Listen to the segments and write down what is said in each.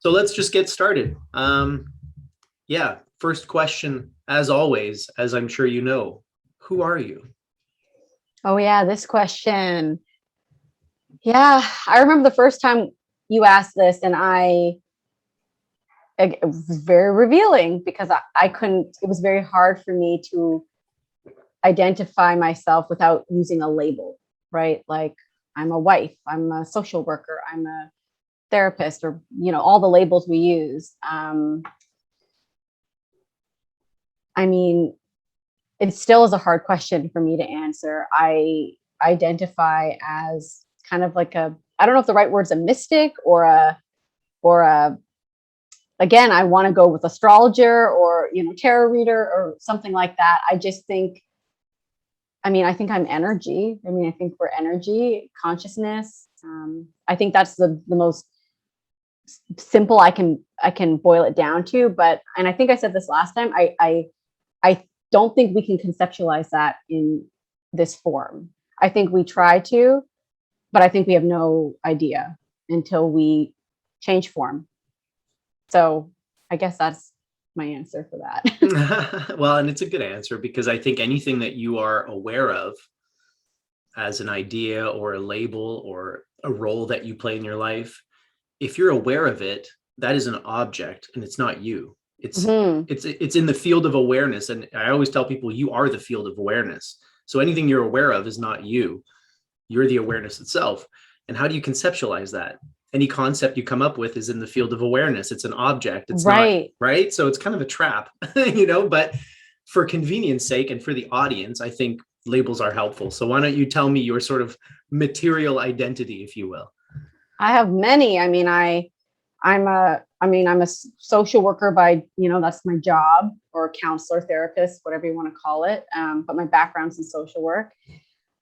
So let's just get started. Yeah, first question, as always, as I'm sure you know, who are you? Oh yeah, this question. Yeah, I remember the first time you asked this, and it was very revealing because I couldn't. It was very hard for me to identify myself without using a label, right? Like I'm a wife, I'm a social worker, I'm a therapist, or all the labels we use. I mean, it still is a hard question for me to answer. I identify as kind of like I don't know if the right word's a mystic or a again, I want to go with astrologer or tarot reader or something like that. I just think, I think I'm energy. I think we're energy, consciousness. I think that's the most simple I can boil it down to. But and I think I said this last time. I don't think we can conceptualize that in this form. I think we try to, but I think we have no idea until we change form. So I guess that's my answer for that. Well, and it's a good answer because I think anything that you are aware of as an idea or a label or a role that you play in your life, if you're aware of it, that is an object and it's not you. It's Hmm. it's in the field of awareness, and I always tell people you are the field of awareness. So anything you're aware of is not you. You're the awareness itself. And how do you conceptualize that? Any concept you come up with is in the field of awareness. It's an object. It's not, Right. right? So it's kind of a trap, you know, but for convenience sake and for the audience, I think labels are helpful. So why don't you tell me your sort of material identity, if you will? I have many. I'm a social worker by, that's my job, or counselor, therapist, whatever you want to call it. But my background's in social work.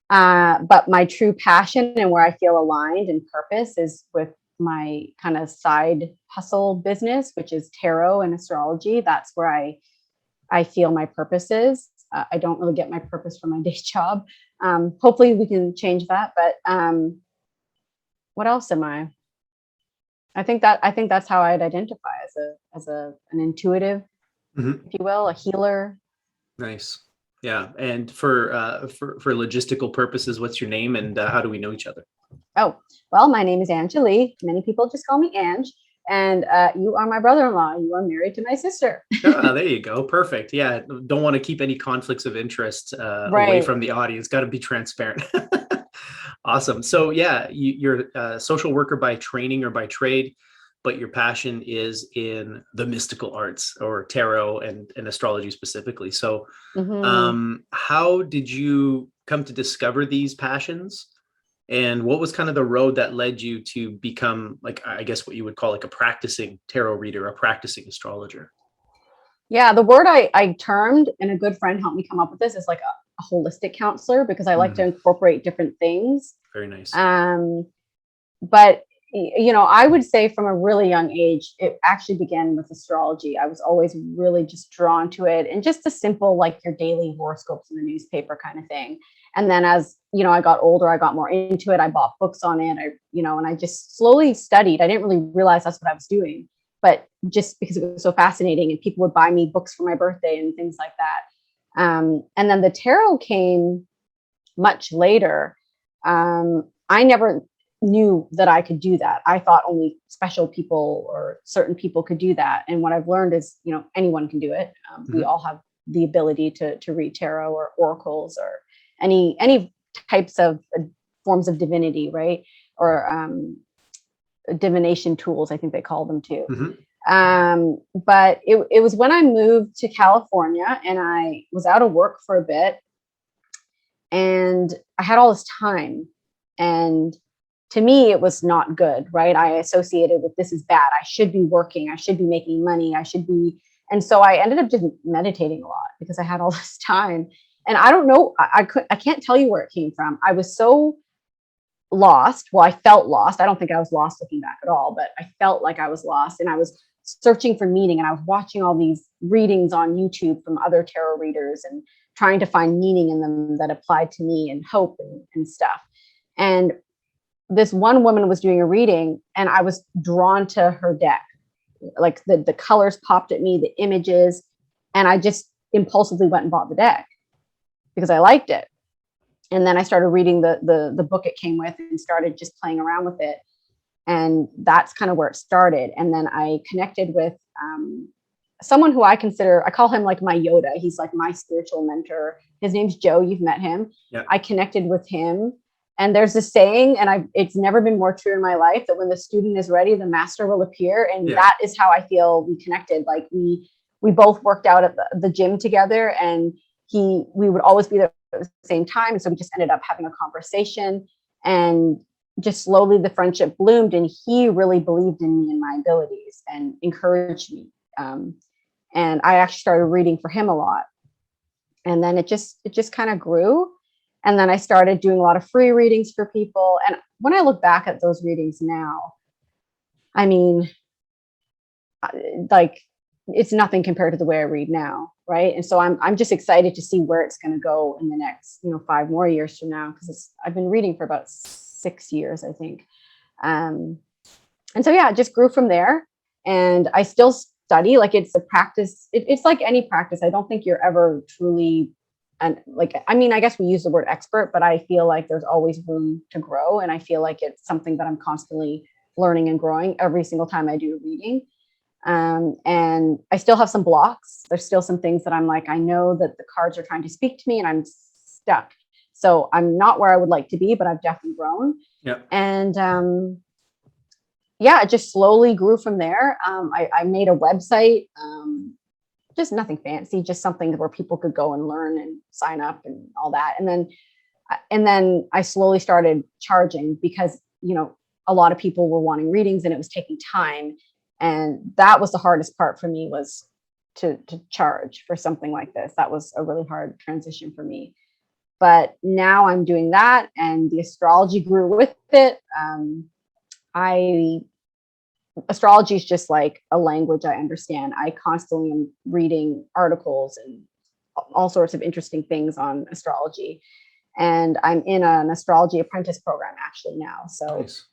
But my true passion and where I feel aligned and purpose is with my kind of side hustle business, which is tarot and astrology. That's where I feel my purpose is. I don't really get my purpose from my day job. Hopefully we can change that. But what else am I? I think that's how I'd identify as an intuitive, Mhm. if you will, a healer. Nice. Yeah. And for logistical purposes, what's your name and how do we know each other? Oh, well, my name is Anjoli. Many people just call me Ange. And you are my brother-in-law. You are married to my sister. Ah, there you go. Perfect. Yeah. Don't want to keep any conflicts of interest away Right. from the audience. Got to be transparent. Awesome. So yeah, you're a social worker by training or by trade, but your passion is in the mystical arts or tarot and astrology specifically. So Hmm. how did you come to discover these passions? And what was kind of the road that led you to become, like, I guess what you would call like a practicing tarot reader, a practicing astrologer? Yeah, the word I termed, and a good friend helped me come up with this, is like a holistic counselor, because I like to Mm, incorporate different things. very nice. Um, but I would say from a really young age, it actually began with astrology. I was always really just drawn to it, and just the simple, like your daily horoscopes in the newspaper kind of thing. And then as I got older, I got more into it. I bought books on it. And I just slowly studied. I didn't really realize that's what I was doing, but just because it was so fascinating, and people would buy me books for my birthday and things like that. And then the tarot came much later. I never knew that I could do that. I thought only special people or certain people could do that. And what I've learned is, anyone can do it. We Mhm. all have the ability to read tarot or oracles or any types of forms of divinity, right? Or divination tools, I think they call them too. Mhm. But it was when I moved to California and I was out of work for a bit, and I had all this time, and to me it was not good, right? I associated with, this is bad, I should be working, I should be making money, I should be. And so I ended up just meditating a lot because I had all this time. And I don't know, I can't tell you where it came from. I was so lost. Well, I felt lost. I don't think I was lost looking back at all, but I felt like I was lost, and I was searching for meaning, and I was watching all these readings on YouTube from other tarot readers and trying to find meaning in them that applied to me, and hope and stuff. And this one woman was doing a reading and I was drawn to her deck. Like the colors popped at me, the images, and I just impulsively went and bought the deck because I liked it. And then I started reading the book it came with and started just playing around with it. And that's kind of where it started. And then I connected with someone who I call him like my Yoda. He's like my spiritual mentor. His name's Joe. You've met him. Yeah. I connected with him. And there's this saying, and it's never been more true in my life, that when the student is ready, the master will appear. And that is how I feel we connected. Like we both worked out at the gym together, and we would always be there at the same time. And so we just ended up having a conversation, and just slowly the friendship bloomed, and he really believed in me and my abilities and encouraged me. And I actually started reading for him a lot. And then it just kind of grew. And then I started doing a lot of free readings for people. And when I look back at those readings now, I mean, like, it's nothing compared to the way I read now. Right. And so I'm just excited to see where it's going to go in the next, 5 more years from now, because I've been reading for about 6 years, I think. And so, yeah, it just grew from there. And I still study. Like, it's a practice. It's like any practice. I don't think you're ever truly, and like, I mean, I guess we use the word expert, but I feel like there's always room to grow. And I feel like it's something that I'm constantly learning and growing every single time I do a reading. And I still have some blocks. There's still some things that I'm like, I know that the cards are trying to speak to me and I'm stuck. So I'm not where I would like to be, but I've definitely grown. Yeah. And, it just slowly grew from there. I made a website, just nothing fancy, just something where people could go and learn and sign up and all that. And then I slowly started charging because, a lot of people were wanting readings and it was taking time. And that was the hardest part for me, was to charge for something like this. That was a really hard transition for me. But now I'm doing that, and the astrology grew with it. Astrology is just like a language I understand. I constantly am reading articles and all sorts of interesting things on astrology. And I'm in an astrology apprentice program actually now. So nice.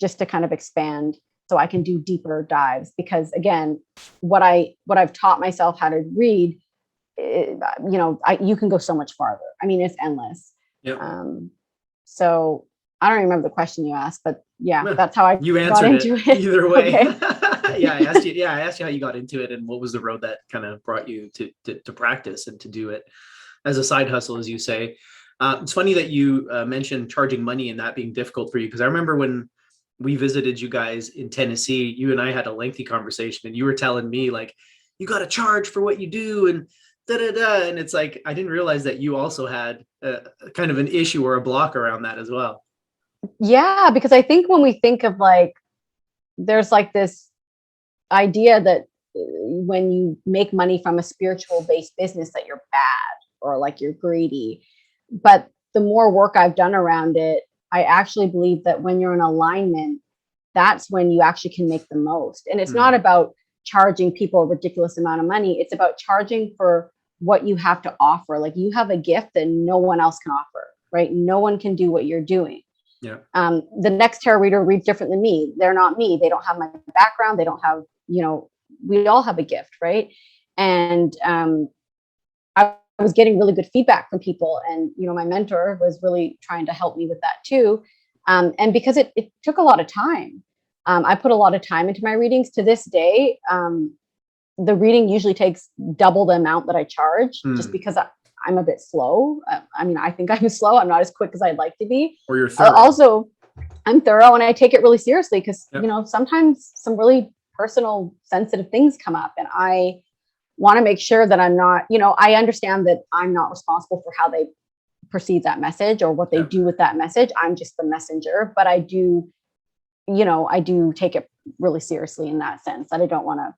Just to kind of expand so I can do deeper dives, because again, what I've taught myself how to read, you can go so much farther. I mean, it's endless. Yep. So I don't remember the question you asked, but that's how you got into it. Either way. Okay. I asked you how you got into it and what was the road that kind of brought you to practice and to do it as a side hustle, as you say. It's funny that you mentioned charging money and that being difficult for you, because I remember when we visited you guys in Tennessee, you and I had a lengthy conversation, and you were telling me like, you got to charge for what you do and and it's like, I didn't realize that you also had kind of an issue or a block around that as well. Yeah, because I think when we think of like, there's like this idea that when you make money from a spiritual based business that you're bad or like you're greedy. But the more work I've done around it, I actually believe that when you're in alignment, that's when you actually can make the most. And it's not about charging people a ridiculous amount of money. It's about charging for what you have to offer. Like, you have a gift that no one else can offer, right? No one can do what you're doing. Yeah. The next tarot reader reads different than me. They're not me. They don't have my background. They don't have, we all have a gift, right? And I was getting really good feedback from people, and my mentor was really trying to help me with that too. And because it took a lot of time, I put a lot of time into my readings. To this day, the reading usually takes double the amount that I charge, just because I'm a bit slow. I think I'm slow. I'm not as quick as I'd like to be. Or you're thorough. Also, I'm thorough, and I take it really seriously because, sometimes some really personal, sensitive things come up, and I want to make sure that I'm not, I understand that I'm not responsible for how they perceive that message or what they do with that message. I'm just the messenger, but I do take it really seriously in that sense, that I don't want to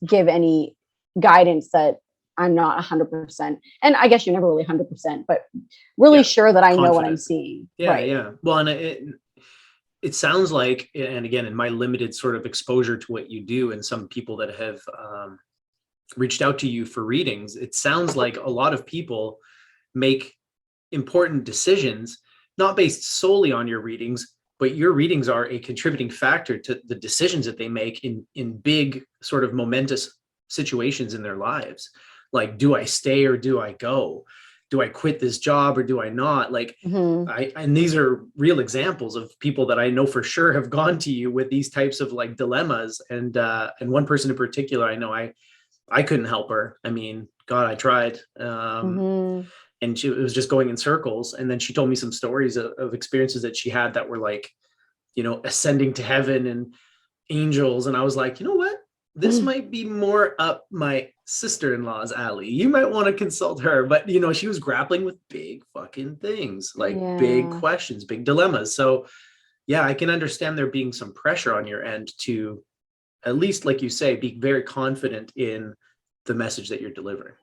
give any guidance that I'm not 100%. And I guess you're never really 100%, but really sure that I know what I'm seeing. Yeah. Right. Yeah. Well, and it sounds like, and again, in my limited sort of exposure to what you do and some people that have reached out to you for readings, it sounds like a lot of people make important decisions, not based solely on your readings, but your readings are a contributing factor to the decisions that they make in big sort of momentous situations in their lives. Like, do I stay or do I go? Do I quit this job or do I not? Like, and these are real examples of people that I know for sure have gone to you with these types of like dilemmas. And one person in particular, I know I couldn't help her. I mean, God, I tried. And it was just going in circles. And then she told me some stories of experiences that she had that were like, you know, ascending to heaven and angels. And I was like, you know what? This might be more up my sister-in-law's alley. You might want to consult her. But, you know, she was grappling with big fucking things, like big questions, big dilemmas. So, yeah, I can understand there being some pressure on your end to, at least, like you say, be very confident in the message that you're delivering.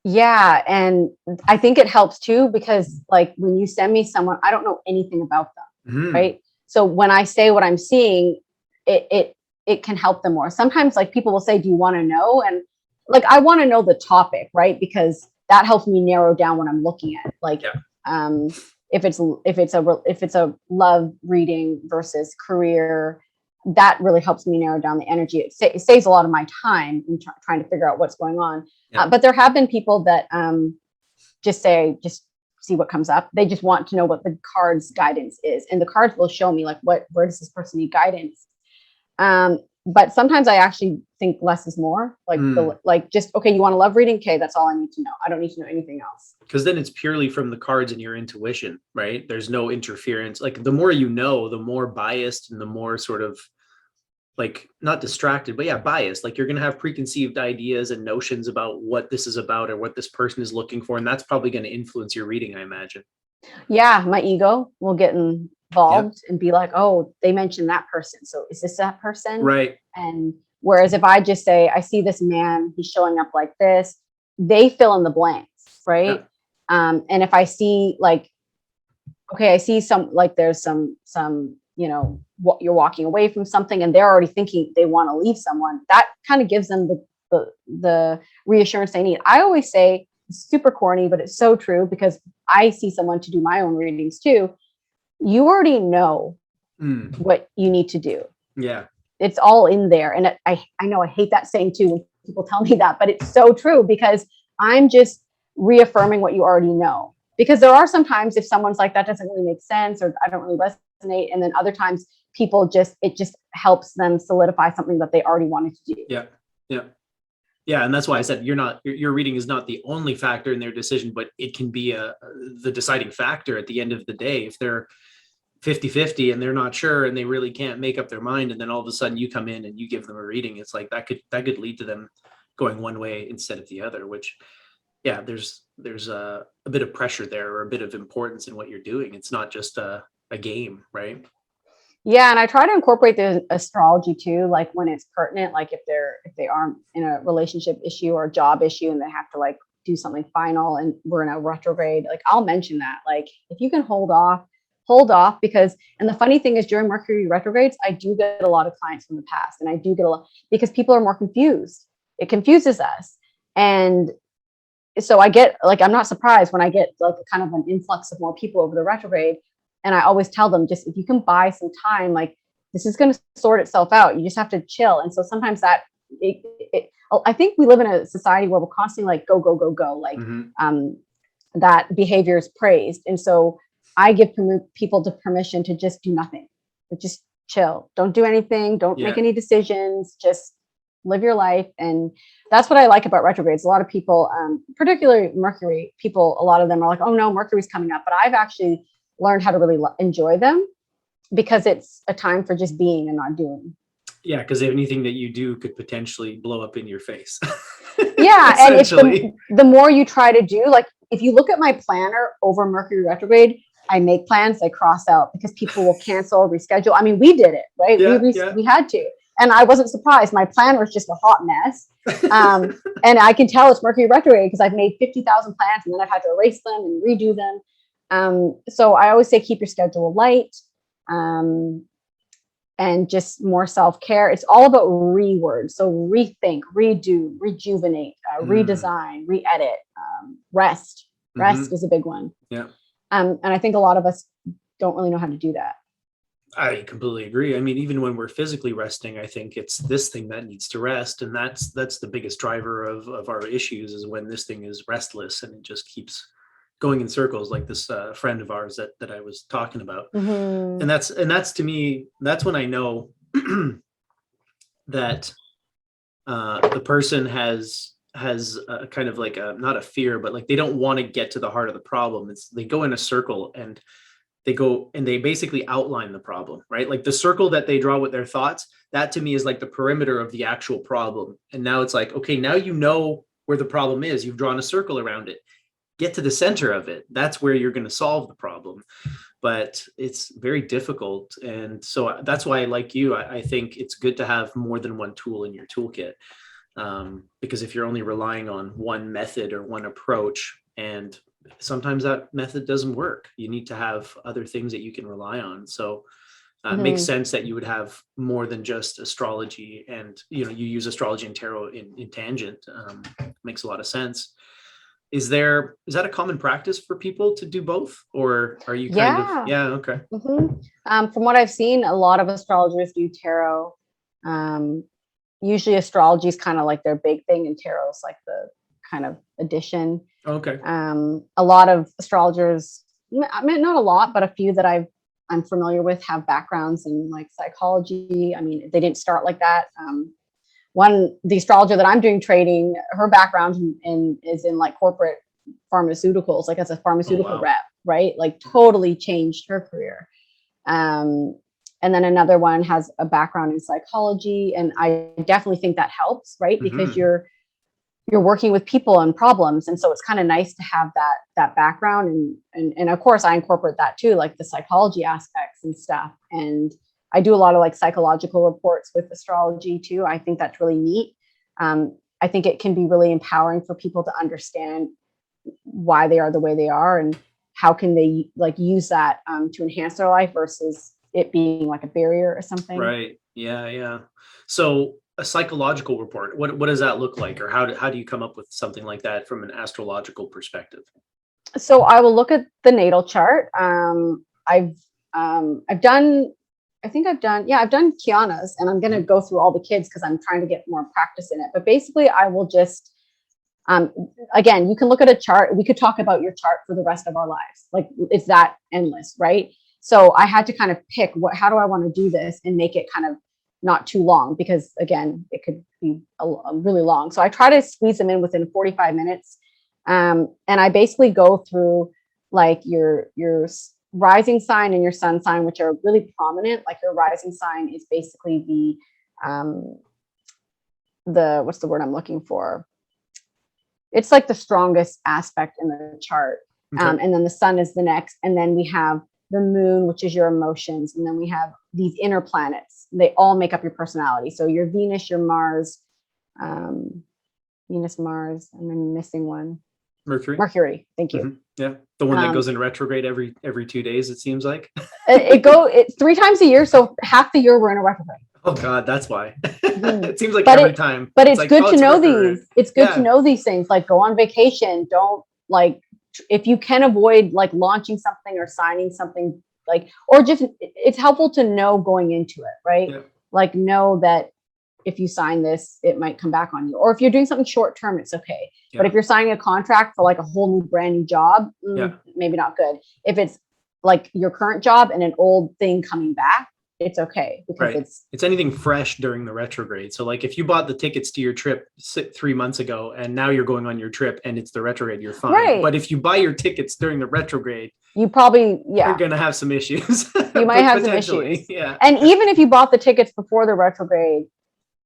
Yeah. And I think it helps too, because like when you send me someone, I don't know anything about them. Right. So when I say what I'm seeing, it can help them more. Sometimes like people will say, do you want to know? And like, I want to know the topic, right? Because that helps me narrow down what I'm looking at. Like, if it's a love reading versus career, that really helps me narrow down the energy. It saves a lot of my time in trying to figure out what's going on. But there have been people that just see what comes up. They just want to know what the card's guidance is. And the cards will show me like, where does this person need guidance? But sometimes I actually think less is more. Like, just, okay, you want a love reading? Okay, that's all I need to know. I don't need to know anything else. Because then it's purely from the cards and your intuition, right? There's no interference. Like the more you know, the more biased and the more sort of like not distracted, but biased. Like you're going to have preconceived ideas and notions about what this is about or what this person is looking for. And that's probably going to influence your reading, I imagine. Yeah, my ego will get involved and be like, oh, they mentioned that person. So is this that person? Right. And whereas if I just say, I see this man, he's showing up like this, they fill in the blanks, right? And if I see like, okay, I see some, like there's some, you know, what you're walking away from something and they're already thinking they want to leave someone, that kind of gives them the reassurance they need. I always say, it's super corny, but it's so true because I see someone to do my own readings too. You already know what you need to do. Yeah. It's all in there. And I know I hate that saying too when people tell me that, but it's so true because I'm just reaffirming what you already know. Because there are some times if someone's like, that doesn't really make sense or I don't really resonate. And then other times people it just helps them solidify something that they already wanted to do. Yeah. Yeah. Yeah. And that's why I said your reading is not the only factor in their decision, but it can be the deciding factor at the end of the day. If they're 50-50 and they're not sure and they really can't make up their mind. And then all of a sudden you come in and you give them a reading. It's like that could lead to them going one way instead of the other, which there's a bit of pressure there or a bit of importance in what you're doing. It's not just a game, right? Yeah. And I try to incorporate the astrology too, like when it's pertinent, like if they aren't in a relationship issue or a job issue and they have to like do something final and we're in a retrograde, like I'll mention that, like, if you can hold off because, and the funny thing is during Mercury retrogrades, I do get a lot of clients from the past and I do get a lot because people are more confused. It confuses us. And so I get like, I'm not surprised when I get like kind of an influx of more people over the retrograde. And I always tell them, just if you can buy some time, like this is going to sort itself out. You just have to chill. And so sometimes that I think we live in a society where we're constantly like, go, go, go, go. Like that behavior is praised. And so I give people the permission to just do nothing, but just chill. Don't do anything. Don't make any decisions. Just live your life. And that's what I like about retrogrades. A lot of people, particularly Mercury people, a lot of them are like, oh no, Mercury's coming up. But I've actually learned how to really enjoy them because it's a time for just being and not doing. Yeah, because anything that you do could potentially blow up in your face. Yeah, and if the more you try to do, like if you look at my planner over Mercury retrograde, I make plans, I cross out because people will cancel, reschedule. I mean, we did it, right? We had to. And I wasn't surprised. My planner was just a hot mess. And I can tell it's Mercury retrograde because I've made 50,000 plans and then I've had to erase them and redo them. So I always say, keep your schedule light. And just more self-care. It's all about reword. So rethink, redo, rejuvenate, redesign, re-edit, rest. Rest is a big one. Yeah. And I think a lot of us don't really know how to do that. I completely agree. I mean, even when we're physically resting, I think it's this thing that needs to rest. And that's the biggest driver of our issues, is when this thing is restless and it just keeps going in circles, like this friend of ours that I was talking about. Mm-hmm. And that's to me, that's when I know that the person has a kind of like not a fear, but like they don't want to get to the heart of the problem. It's they go in a circle and they basically outline the problem, right? Like the circle that they draw with their thoughts, that to me is like the perimeter of the actual problem. And now it's like, okay, now you know where the problem is. You've drawn a circle around it. Get to the center of it. That's where you're going to solve the problem. But it's very difficult. And so that's why, like you, I think it's good to have more than one tool in your toolkit. Because if you're only relying on one method or one approach, and sometimes that method doesn't work, you need to have other things that you can rely on. So it makes sense that you would have more than just astrology, and you use astrology and tarot in tangent. Makes a lot of sense. Is that a common practice for people to do both, or are you kind of okay? Mm-hmm. From what I've seen, a lot of astrologers do tarot. Usually astrology is kind of like their big thing, and tarot is like the kind of addition. Okay. A lot of astrologers, I mean, not a lot, but a few that I'm familiar with have backgrounds in like psychology. I mean, they didn't start like that. The astrologer that I'm doing trading, her background is in like corporate pharmaceuticals, like as a pharmaceutical rep, right? Like totally changed her career. And then another one has a background in psychology. And I definitely think that helps, right? Because you're working with people and problems. And so it's kind of nice to have that background. And of course I incorporate that too, like the psychology aspects and stuff. And I do a lot of like psychological reports with astrology too. I think that's really neat. I think it can be really empowering for people to understand why they are the way they are and how can they like use that to enhance their life versus it being like a barrier or something. Right. Yeah. So a psychological report, what does that look like? Or how do you come up with something like that from an astrological perspective? So I will look at the natal chart. I've done Kiana's, and I'm going to go through all the kids because I'm trying to get more practice in it. But basically I will just, again, you can look at a chart. We could talk about your chart for the rest of our lives. Like it's that endless, right? So I had to kind of pick how do I want to do this and make it kind of not too long, because again, it could be a really long. So I try to squeeze them in within 45 minutes. And I basically go through like your rising sign and your sun sign, which are really prominent. Like your rising sign is basically the what's the word I'm looking for? It's like the strongest aspect in the chart. Okay. And then the sun is the next. And then we have the moon, which is your emotions. And then we have these inner planets. They all make up your personality. So your Venus, your Mars, Venus, Mars, and I'm missing one. Mercury. Thank you. Mm-hmm. Yeah. The one that goes in retrograde every 2 days, it seems like. It's 3 times a year. So half the year we're in a retrograde. Oh God, that's why. It seems like time. But it's good to know these. It's good to know these things. Like go on vacation. Don't like, if you can avoid like launching something or signing something, like, or just, it's helpful to know going into it, right? Yeah. Like know that if you sign this, it might come back on you. Or if you're doing something short term, it's okay. Yeah. But if you're signing a contract for like a whole new brand new job, maybe not good. If it's like your current job and an old thing coming back, it's okay, because it's anything fresh during the retrograde. So like if you bought the tickets to your trip 3 months ago and now you're going on your trip and it's the retrograde, you're fine. Right. But if you buy your tickets during the retrograde, you probably you're gonna have some issues. You might have some issues. Yeah. And even if you bought the tickets before the retrograde,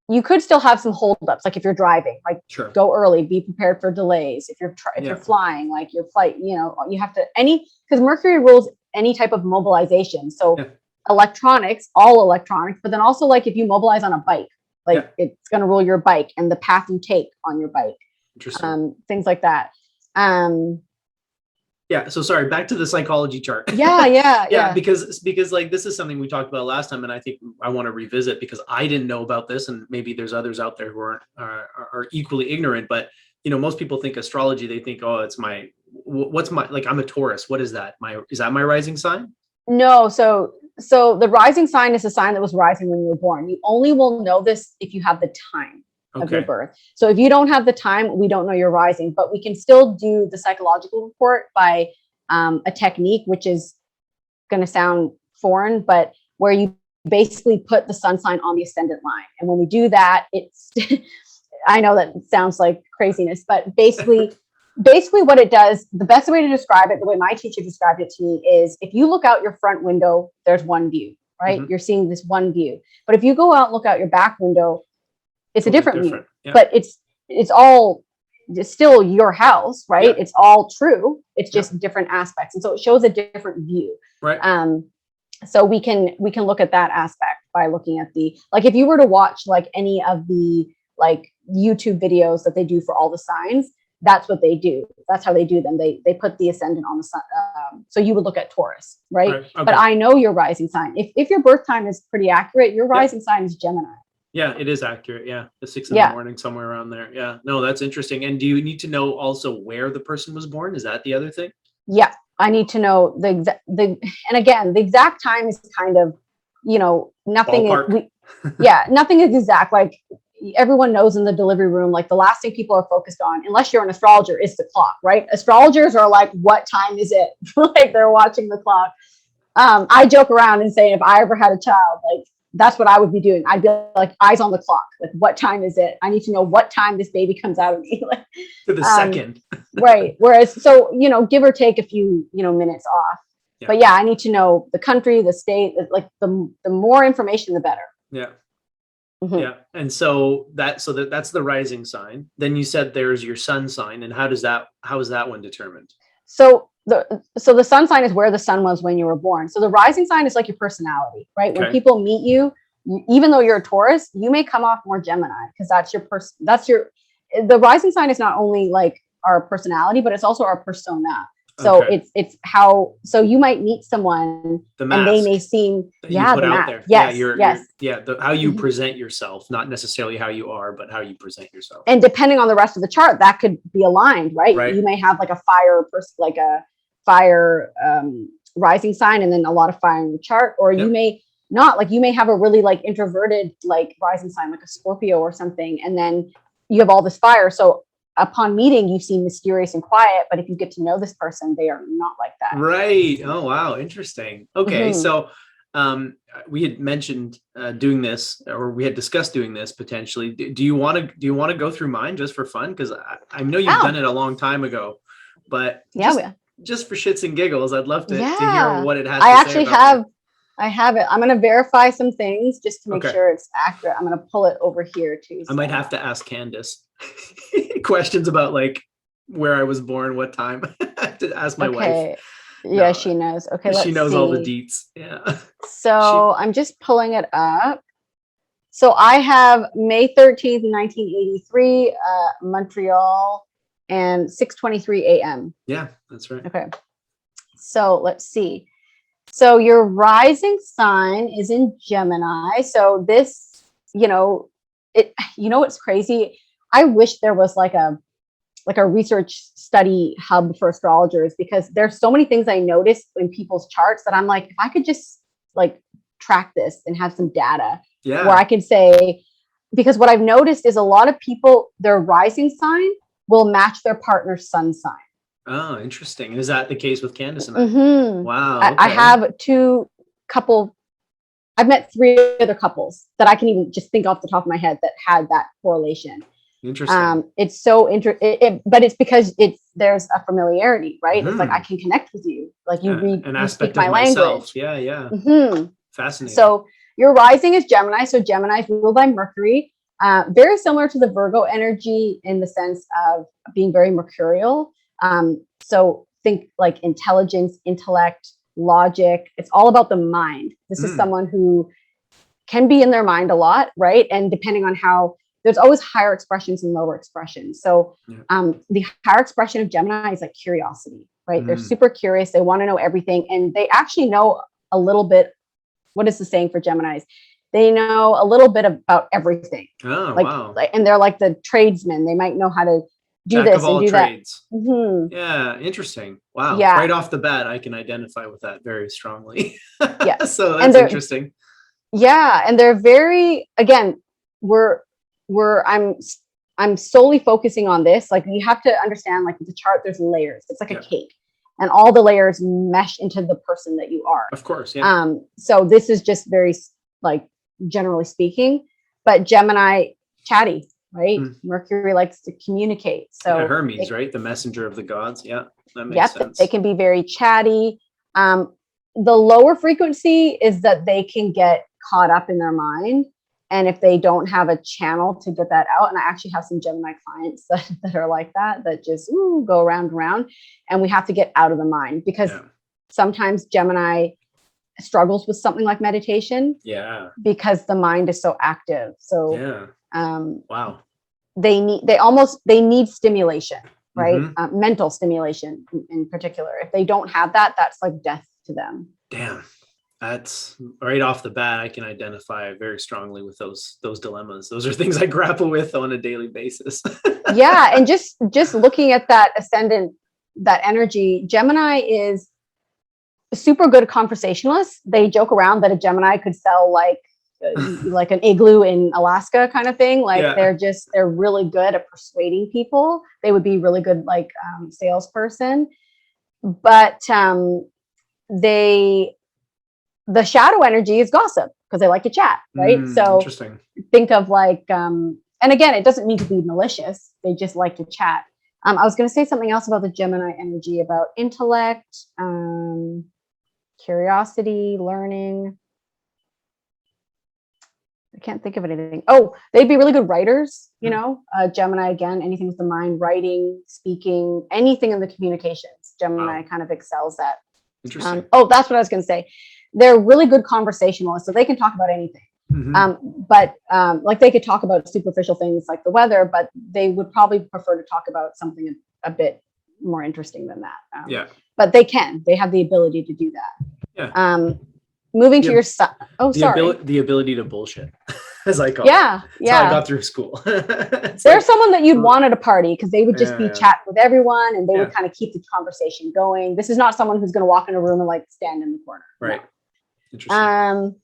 you could still have some holdups. Like if you're driving, like go early, be prepared for delays. If you're you're flying, like your flight, you have to because Mercury rules any type of mobilization. So electronics, all electronics, but then also like if you mobilize on a bike, like it's going to rule your bike and the path you take on your bike. Interesting. Things like that. So sorry, back to the psychology chart. Yeah. Because like this is something we talked about last time, and I think I want to revisit because I didn't know about this, and maybe there's others out there who are equally ignorant. But most people think astrology, they think, oh, it's what's my, like I'm a Taurus. What is that? Is that my rising sign? No, so So the rising sign is a sign that was rising when you were born. You only will know this if you have the time of your birth. So if you don't have the time, we don't know you're rising, but we can still do the psychological report by a technique, which is going to sound foreign, but where you basically put the sun sign on the ascendant line. And when we do that, it's, I know that sounds like craziness, but basically what it does, the best way to describe it, the way my teacher described it to me is, if you look out your front window, there's one view, right? You're seeing this one view. But if you go out and look out your back window, it's a different view, but it's still your house, right? It's all true. It's just different aspects. And so it shows a different view. Right. So we can look at that aspect by looking at the, like, if you were to watch like any of the like YouTube videos that they do for all the signs, that's what they do. That's how they do them. They put the ascendant on the sun. So you would look at Taurus, right? Okay. But I know your rising sign. If your birth time is pretty accurate, your rising sign is Gemini. Yeah, it is accurate. Yeah. The 6 in the morning, somewhere around there. Yeah. No, that's interesting. And do you need to know also where the person was born? Is that the other thing? Yeah. I need to know and again, the exact time is kind of, nothing nothing is exact. Like, everyone knows in the delivery room, like, the last thing people are focused on, unless you're an astrologer, is the clock, right? Astrologers are like, what time is it? Like, they're watching the clock. I joke around and say, if I ever had a child, like, that's what I would be doing. I'd be like, eyes on the clock. Like, what time is it? I need to know what time this baby comes out of me. Like, to the second. Right. Whereas, so, give or take a few, minutes off. Yeah. But yeah, I need to know the country, the state, like the more information, the better. Yeah. Mm-hmm. Yeah. And so that's the rising sign. Then you said there's your sun sign. And how is that one determined? So the sun sign is where the sun was when you were born. So the rising sign is like your personality, right? Okay. When people meet you, even though you're a Taurus, you may come off more Gemini, because the rising sign is not only like our personality, but it's also our persona. So it's how, so you might meet someone and they may seem, the mask. There. Yes. How you present yourself, not necessarily how you are, but how you present yourself. And depending on the rest of the chart, that could be aligned, right? You may have like a fire person, like a fire rising sign, and then a lot of fire in the chart, or you may not, like, you may have a really like introverted like rising sign, like a Scorpio or something, and then you have all this fire. So upon meeting, you seem mysterious and quiet, but if you get to know this person, they are not like that. Right. Oh, wow. Interesting. Okay. Mm-hmm. So we had mentioned doing this, or we had discussed doing this potentially. Do you want to go through mine just for fun? Because I know you've done it a long time ago, but just for shits and giggles, I'd love to hear what it has to say. I have it. I'm going to verify some things just to make sure it's accurate. I'm going to pull it over here too. I might have to ask Candace questions about like where I was born, what time. To ask my wife. Yeah, no, she knows. Okay, she knows all the deets. Yeah. So I'm just pulling it up. So I have May 13th, 1983, Montreal, and 6:23 a.m. Yeah, that's right. Okay. So let's see. So your rising sign is in Gemini. So this, it's crazy. I wish there was like a research study hub for astrologers, because there's so many things I noticed in people's charts that I'm like, if I could just like track this and have some data where I can say, because what I've noticed is a lot of people, their rising sign will match their partner's sun sign. Oh, interesting. Is that the case with Candace and I? Mm-hmm. Wow. Okay. I have I've met 3 other couples that I can even just think off the top of my head that had that correlation. Interesting. It's so interesting, but it's because there's a familiarity, right? It's like, I can connect with you. Like you read, an you aspect speak my of language. Myself. Yeah. Mm-hmm. Fascinating. So your rising is Gemini. So Gemini is ruled by Mercury. Very similar to the Virgo energy in the sense of being very mercurial. So think like intelligence, intellect, logic. It's all about the mind. This is someone who can be in their mind a lot, right? And depending on how, there's always higher expressions and lower expressions. So the higher expression of Gemini is like curiosity, right? They're super curious. They want to know everything. And they actually know a little bit. What is the saying for Geminis? They know a little bit about everything. Oh, wow. And they're like the tradesmen. They might know how to do Jack this of and all do that. trades. Mhm. Yeah, interesting. Wow. Yeah. Right off the bat, I can identify with that very strongly. Yes. So And that's interesting. yeah, and they're very, again, we're we're I'm solely focusing on this. Like you have to understand, like the chart, there's layers. It's like a Yeah. cake, and all the layers mesh into the person that you are. Of course. Yeah. So this is just very like generally speaking, but Gemini chatty, right? Mm. Mercury likes to communicate. So Yeah, Hermes, right? The messenger of the gods. Yeah, that makes yep, sense. they can be very chatty. The lower frequency is that they can get caught up in their mind. And if they don't have a channel to get that out, and I actually have some Gemini clients that are like that just go around and around, and we have to get out of the mind because sometimes Gemini struggles with something like meditation. Yeah. Because the mind is so active. So wow. They need stimulation, right? Mental stimulation in particular. If they don't have that, that's like death to them. Damn. That's right off the bat. I can identify very strongly with those dilemmas. Those are things I grapple with on a daily basis. Yeah. And just looking at that ascendant, that energy, Gemini is a super good conversationalist. They joke around that a Gemini could sell like an igloo in Alaska kind of thing. Like they're really good at persuading people. They would be really good like salesperson. But the shadow energy is gossip because they like to chat, right? So interesting. Think of like, and again, it doesn't need to be malicious. They just like to chat. I was going to say something else about the Gemini energy, about intellect, curiosity, learning. I can't think of anything. Oh, they'd be really good writers, you know, Gemini, again, anything with the mind, writing, speaking, anything in the communications. Gemini kind of excels at. Interesting. That's what I was going to say. They're really good conversationalists, so they can talk about anything. But like they could talk about superficial things like the weather, but they would probably prefer to talk about something a bit more interesting than that. But they have the ability to do that. Yeah. Moving to your son. Oh, sorry. The ability to bullshit, as I call it. Yeah. That's how I got through school. They're someone that you'd want at a party because they would just be chatting with everyone and they would kind of keep the conversation going. This is not someone who's going to walk in a room and like stand in the corner. Right. No. Interesting.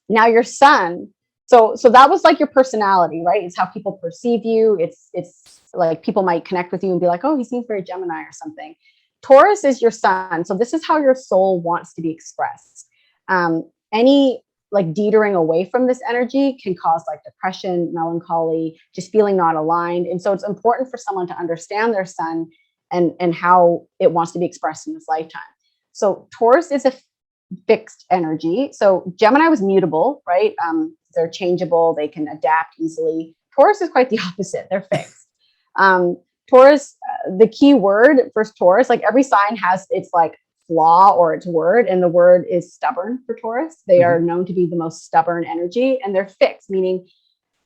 Now your son. So that was like your personality, right? It's how people perceive you. It's like people might connect with you and be like, oh, he seems very Gemini or something. Taurus is your sun. So this is how your soul wants to be expressed. Any like teetering away from this energy can cause like depression, melancholy, just feeling not aligned. And so it's important for someone to understand their sun and how it wants to be expressed in this lifetime. So Taurus is a fixed energy. So Gemini was mutable, right? They're changeable. They can adapt easily. Taurus is quite the opposite. They're fixed. Taurus, the key word for Taurus, like every sign has its like flaw or its word, and the word is stubborn for Taurus. They are known to be the most stubborn energy, and they're fixed, meaning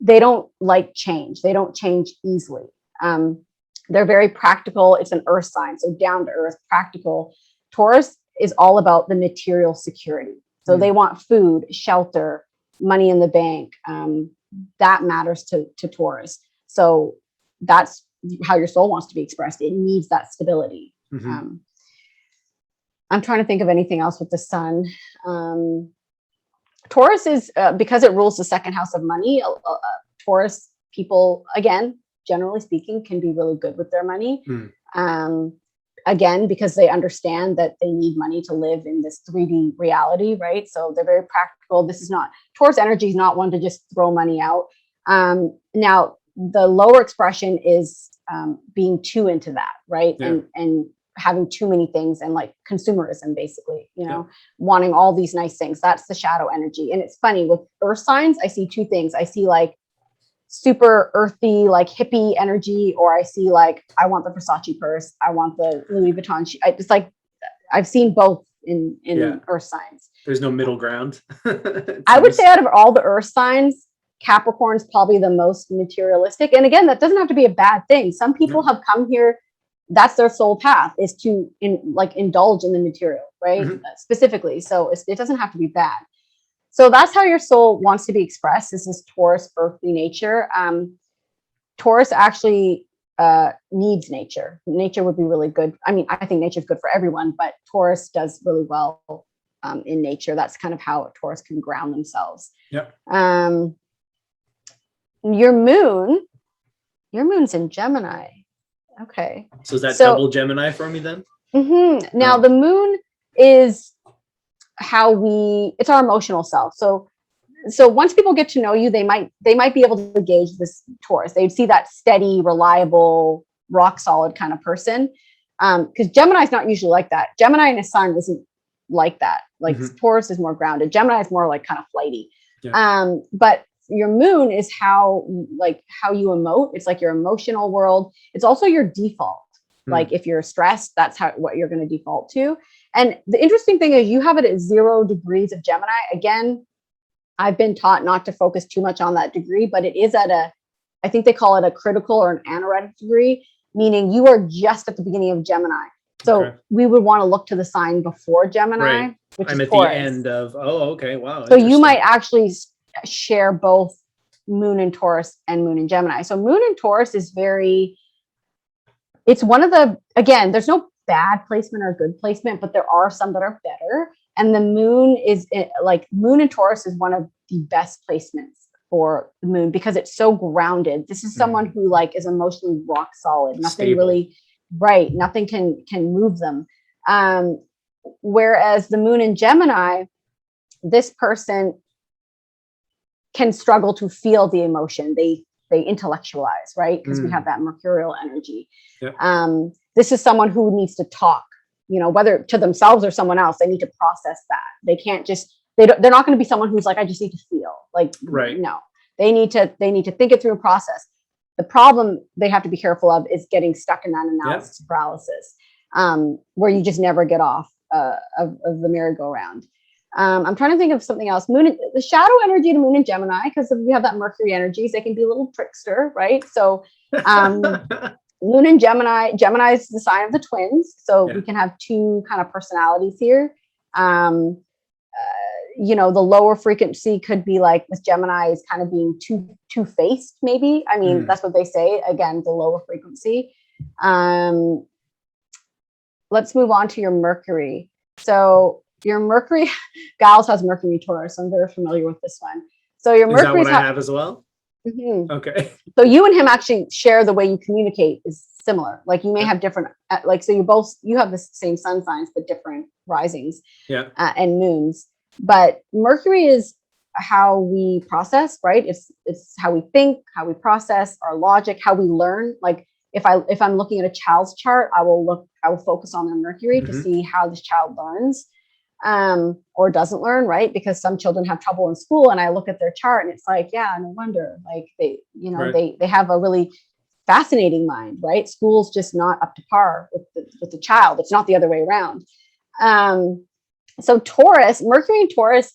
they don't like change. They don't change easily. They're very practical. It's an earth sign, so down to earth, practical. Taurus is all about the material security. So they want food, shelter, money in the bank. That matters to Taurus. So that's how your soul wants to be expressed. It needs that stability. I'm trying to think of anything else with the sun. Taurus is, because it rules the second house of money, Taurus people, again, generally speaking, can be really good with their money. Again, because they understand that they need money to live in this 3D reality, right? So they're very practical. Taurus energy is not one to just throw money out. Now, the lower expression is being too into that, right? And having too many things and like consumerism, basically, wanting all these nice things. That's the shadow energy. And it's funny with earth signs, I see two things. I see like super earthy, like hippie energy, or I see like, I want the Versace purse. I want the Louis Vuitton. It's like, I've seen both in earth signs. There's no middle ground. I would say out of all the earth signs, Capricorn's probably the most materialistic. And again, that doesn't have to be a bad thing. Some people have come here, that's their soul path, is to indulge in the material, right? Specifically. So it doesn't have to be bad. So that's how your soul wants to be expressed. This is Taurus, earthly nature. Taurus actually needs nature. Nature would be really good. I mean, I think nature is good for everyone, but Taurus does really well in nature. That's kind of how Taurus can ground themselves. Yeah. Your moon's in Gemini. Okay. So is that double Gemini for me then? Mm-hmm. Now the moon is it's our emotional self. So once people get to know you, they might be able to gauge this Taurus. They'd see that steady, reliable, rock solid kind of person. Because Gemini is not usually like that. Gemini in a sun isn't like that. Like Taurus is more grounded. Gemini is more like kind of flighty. Yeah. But your moon is how you emote. It's like your emotional world. It's also your default. Like if you're stressed, that's what you're going to default to. And the interesting thing is you have it at 0 degrees of Gemini. Again, I've been taught not to focus too much on that degree, but it is I think they call it a critical or an anaretic degree, meaning you are just at the beginning of Gemini. So we would want to look to the sign before Gemini, which is Taurus. The end of, okay, wow. So you might actually share both moon in Taurus and moon in Gemini. So moon in Taurus is it's one of again, there's no bad placement or good placement, but there are some that are better. And the moon moon in Taurus is one of the best placements for the moon because it's so grounded. This is someone who is emotionally rock solid. Nothing stable. Really, right. Nothing can move them. Whereas the moon in Gemini, this person can struggle to feel the emotion. They intellectualize, right? Because we have that mercurial energy. Yep. This is someone who needs to talk, whether to themselves or someone else. They need to process that. They can't they're not going to be someone who's like, I just need to feel. No, they need to think it through and process. The problem they have to be careful of is getting stuck in that analysis paralysis, where you just never get off of the merry-go-round. I'm trying to think of something else. The shadow energy to moon in Gemini, because we have that Mercury energies, they can be a little trickster, right? So moon in Gemini is the sign of the twins. So we can have two kind of personalities here. The lower frequency could be like this Gemini is kind of being two-faced, maybe. I mean, that's what they say. Again, the lower frequency. Let's move on to your Mercury. So your Mercury, Giles has Mercury Taurus. I'm very familiar with this one. So your Mercury is that what I have as well? Mm-hmm. Okay. So you and him actually share the way you communicate is similar. Like you may have different, so you have the same sun signs, but different risings and moons. But Mercury is how we process, right? It's how we think, how we process, our logic, how we learn. Like if I'm looking at a child's chart, I will focus on their Mercury to see how this child learns. Or doesn't learn, right? Because some children have trouble in school and I look at their chart and it's like, yeah, no wonder. Like they have a really fascinating mind, right? School's just not up to par with the child. It's not the other way around. So Taurus, Mercury in Taurus,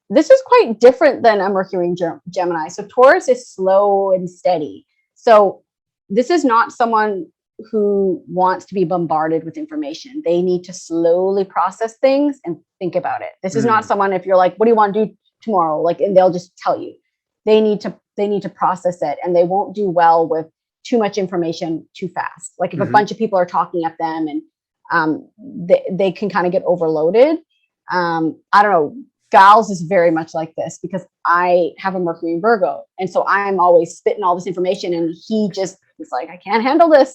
this is quite different than a Mercury in Gemini. So Taurus is slow and steady. So this is not someone who wants to be bombarded with information. They need to slowly process things and think about it. This is not someone, if you're like, what do you want to do tomorrow? And they'll just tell you. They need to process it, and they won't do well with too much information too fast. Like if a bunch of people are talking at them and they can kind of get overloaded. I don't know. Giles is very much like this because I have a Mercury in Virgo. And so I'm always spitting all this information and he just is like, I can't handle this.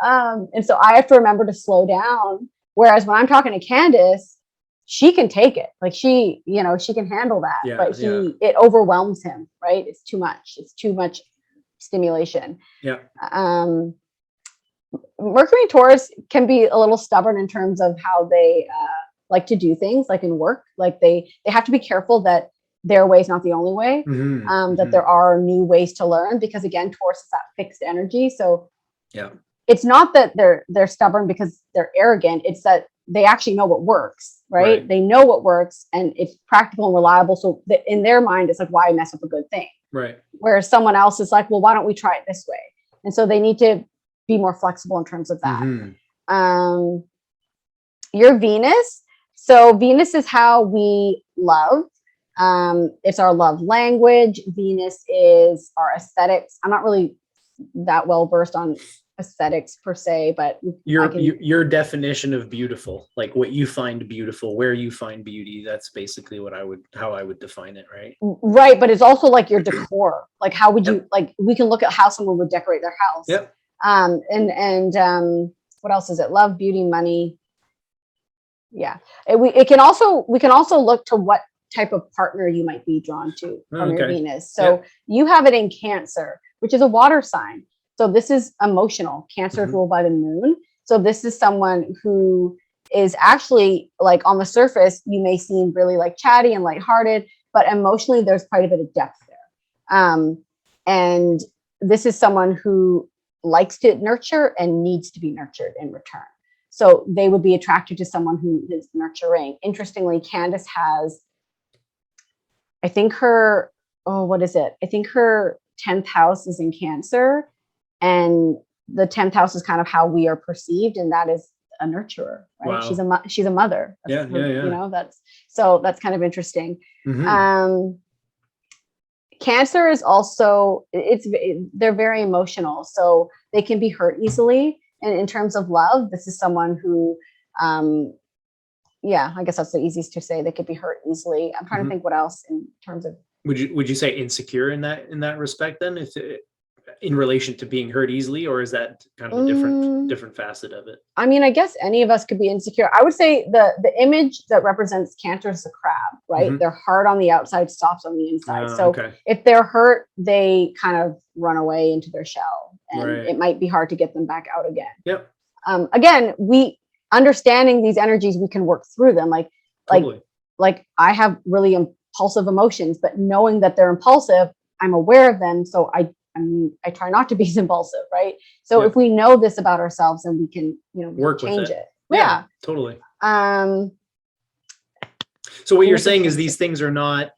And so I have to remember to slow down. Whereas when I'm talking to Candace, she can take it. Like she can handle that, but it overwhelms him, right? It's too much. It's too much stimulation. Yeah. Mercury and Taurus can be a little stubborn in terms of how they, like to do things, like in work. Like they have to be careful that their way is not the only way, that there are new ways to learn, because again, Taurus is that fixed energy. So it's not that they're stubborn because they're arrogant. It's that they actually know what works, right? They know what works and it's practical and reliable. So in their mind, it's like, why mess with a good thing? Right. Whereas someone else is like, well, why don't we try it this way? And so they need to be more flexible in terms of that. Your Venus. So Venus is how we love. It's our love language. Venus is our aesthetics. I'm not really that well versed on aesthetics per se, but your definition of beautiful, like what you find beautiful, where you find beauty, that's basically how I would define it, right? Right, but it's also like your decor. Like how would you like? We can look at how someone would decorate their house. Yep. And what else is it? Love, beauty, money. Yeah. We can also look to what type of partner you might be drawn to from your Venus. So you have it in Cancer, which is a water sign. So this is emotional. Cancer is ruled by the moon. So this is someone who is actually, like, on the surface, you may seem really like chatty and lighthearted, but emotionally there's quite a bit of depth there. And this is someone who likes to nurture and needs to be nurtured in return. So they would be attracted to someone who is nurturing. Interestingly, Candace has, I think her 10th house is in Cancer, and the 10th house is kind of how we are perceived, and that is a nurturer, right? Wow. She's a mother. Yeah. You know, that's kind of interesting. Cancer is also, they're very emotional, so they can be hurt easily. And in terms of love, this is someone who, I guess that's the easiest to say. They could be hurt easily. I'm trying to think what else in terms of. Would you say insecure in that respect then, if in relation to being hurt easily, or is that kind of a different facet of it? I mean, I guess any of us could be insecure. I would say the image that represents Cancer is the crab, right? They're hard on the outside, soft on the inside. So if they're hurt, they kind of run away into their shell, and it might be hard to get them back out again. Yep. Again, we understanding these energies, we can work through them. Totally. Like I have really impulsive emotions, but knowing that they're impulsive, I'm aware of them. So I try not to be impulsive, right? So if we know this about ourselves, then we can, work change with it. Yeah, totally. So what you're saying is these things are not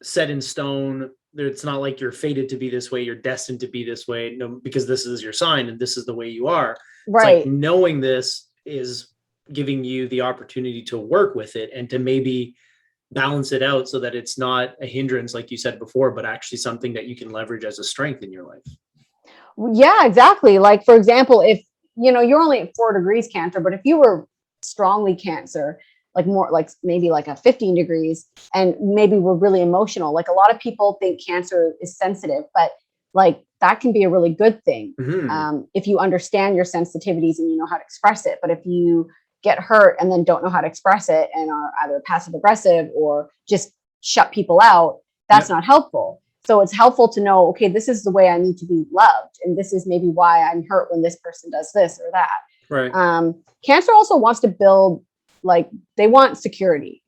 set in stone. It's not like you're fated to be this way, you're destined to be this way, because this is your sign and this is the way you are. Right. It's like knowing this is giving you the opportunity to work with it and to maybe balance it out so that it's not a hindrance, like you said before, but actually something that you can leverage as a strength in your life. Yeah, exactly. Like, for example, if you're only at 4 degrees Cancer, but if you were strongly Cancer, like more like maybe like a 15 degrees, and maybe we're really emotional. Like, a lot of people think Cancer is sensitive, but like that can be a really good thing if you understand your sensitivities and you know how to express it. But if you get hurt and then don't know how to express it and are either passive aggressive or just shut people out, that's not helpful. So it's helpful to know, okay, this is the way I need to be loved, and this is maybe why I'm hurt when this person does this or that. Right. Cancer also wants to build, like, they want security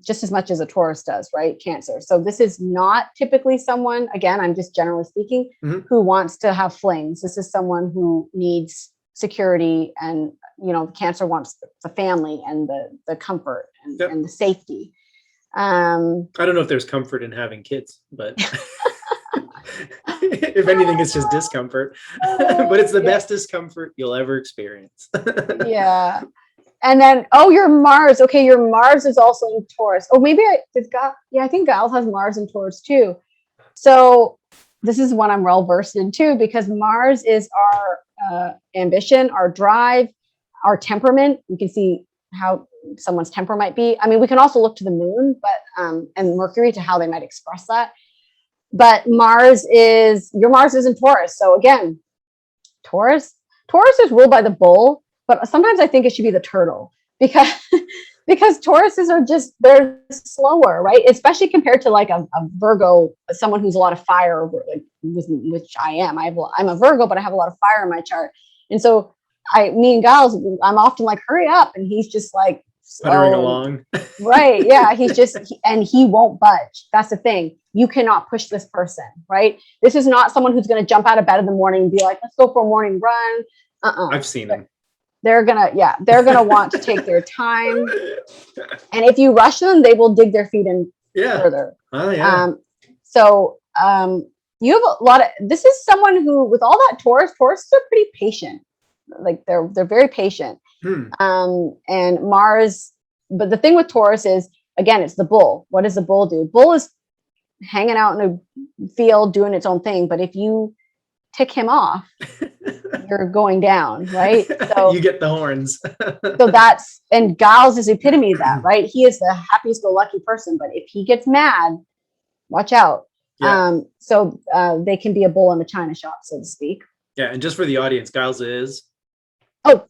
just as much as a Taurus does, right? Cancer. So this is not typically someone, again, I'm just generally speaking, who wants to have flings. This is someone who needs security, and Cancer wants the family and the comfort and the safety. I don't know if there's comfort in having kids, but if anything, it's just discomfort. But it's the best discomfort you'll ever experience. Yeah. And then, your Mars. Okay, your Mars is also in Taurus. Oh, maybe I think Giles has Mars in Taurus too. So this is one I'm well versed in too, because Mars is our ambition, our drive, our temperament. You can see how someone's temper might be. I mean, we can also look to the moon, but and Mercury to how they might express that. But your Mars is in Taurus. So again, Taurus is ruled by the bull, but sometimes I think it should be the turtle, because Tauruses are they're slower, right? Especially compared to like a Virgo, someone who's a lot of fire, which I am. I'm a Virgo, but I have a lot of fire in my chart. And so me and Giles, I'm often like, hurry up. And he's just like, puttering along. Right. Yeah. And he won't budge. That's the thing. You cannot push this person, right? This is not someone who's going to jump out of bed in the morning and be like, let's go for a morning run. I've seen them. They're going to want to take their time. And if you rush them, they will dig their feet in further. Oh, yeah. You have a lot of, this is someone who, with all that Tauruses are pretty patient. Like they're very patient. And Mars, but the thing with Taurus is, again, it's the bull. What does the bull do? Bull is hanging out in a field doing its own thing. But if you tick him off, you're going down, right? So you get the horns. and Giles is the epitome of that, right? He is the happiest go lucky person, but if he gets mad, watch out. Yeah. So they can be a bull in a china shop, so to speak. Yeah, and just for the audience, Giles is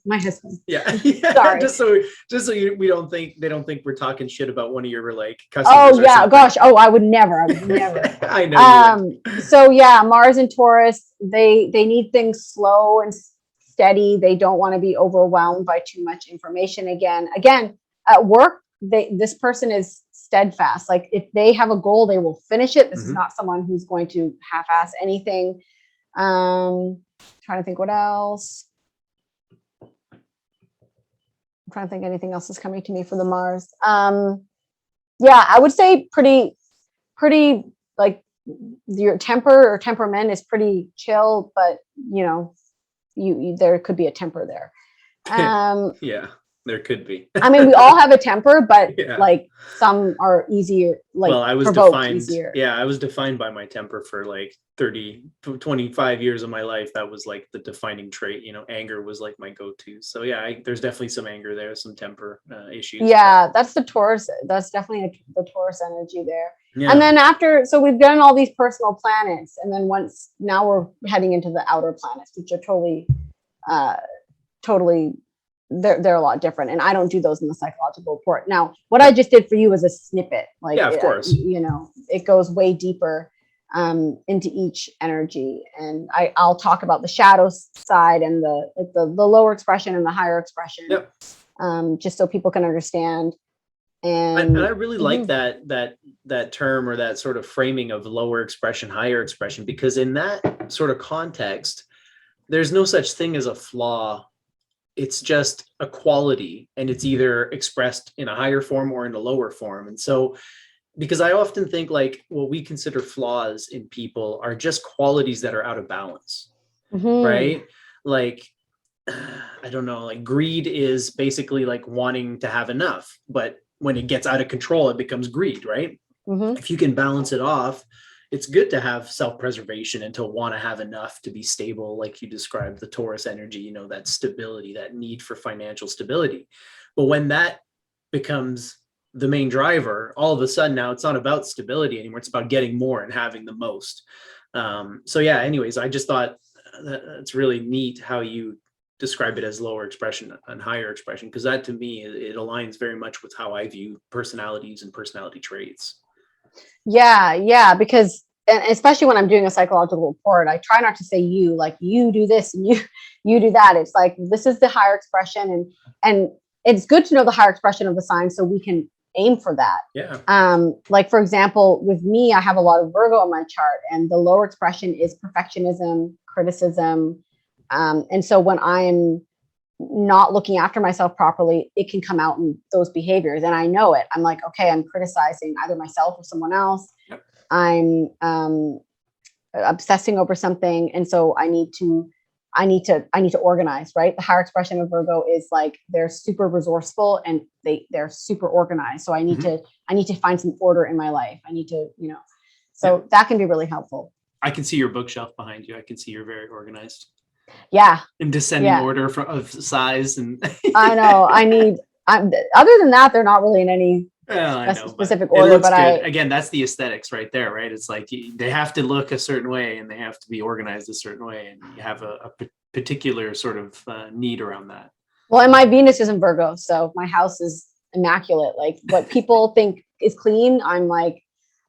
my husband. Yeah. Sorry. just so we don't think they don't think we're talking shit about one of your like Oh customers. yeah, gosh. Oh, I would never. I know. So yeah, Mars and Taurus, they need things slow and steady. They don't want to be overwhelmed by too much information. Again, at work, this person is steadfast. Like if they have a goal, they will finish it. This is not someone who's going to half-ass anything. Trying to think what else. I'm trying to think anything else is coming to me for the Mars. Yeah, I would say pretty like your temper or temperament is pretty chill, but you there could be a temper there. Yeah, there could be. I mean, we all have a temper, but like some are easier. Like, well, I was defined. Easier. Yeah, I was defined by my temper for like 25 years of my life. That was like the defining trait. Anger was like my go-to. So yeah, there's definitely some anger there, some temper issues. Yeah, that's the Taurus. That's definitely the Taurus energy there. Yeah. And then so we've done all these personal planets, and then now we're heading into the outer planets, which are totally. They're a lot different, and I don't do those in the psychological report. Now, what I just did for you was a snippet. Like, yeah, of course, it goes way deeper into each energy, and I'll talk about the shadow side and the lower expression and the higher expression, just so people can understand. And I really like that term or that sort of framing of lower expression, higher expression, because in that sort of context, there's no such thing as a flaw. It's just a quality, and it's either expressed in a higher form or in a lower form. And so, because I often think like what we consider flaws in people are just qualities that are out of balance, right? Like, I don't know, like greed is basically like wanting to have enough, but when it gets out of control, it becomes greed, right? If you can balance it off, it's good to have self-preservation and to want to have enough to be stable, like you described, the Taurus energy, that stability, that need for financial stability. But when that becomes the main driver, all of a sudden now it's not about stability anymore. It's about getting more and having the most. So yeah, anyways, I just thought that's really neat how you describe it as lower expression and higher expression, because that to me, it aligns very much with how I view personalities and personality traits. Yeah, because, and especially when I'm doing a psychological report, I try not to say you, like you do this and you do that. It's like, this is the higher expression, and it's good to know the higher expression of the sign so we can aim for that. Yeah. Like for example, with me, I have a lot of Virgo on my chart, and the lower expression is perfectionism, criticism. And so when I'm not looking after myself properly, it can come out in those behaviors, and I know it. I'm like, okay, I'm criticizing either myself or someone else. Yep. I'm obsessing over something, and so I need to organize, right? The higher expression of Virgo is like they're super resourceful and they're super organized. So I need to find some order in my life. I need to, so that can be really helpful. I can see your bookshelf behind you. I can see you're very organized. Yeah. In descending order of size. And I know other than that, they're not really in any specific order, but again, that's the aesthetics right there, right? It's like they have to look a certain way and they have to be organized a certain way, and you have a particular sort of need around that. Well, and my Venus is in Virgo, so my house is immaculate. Like what people think is clean, I'm like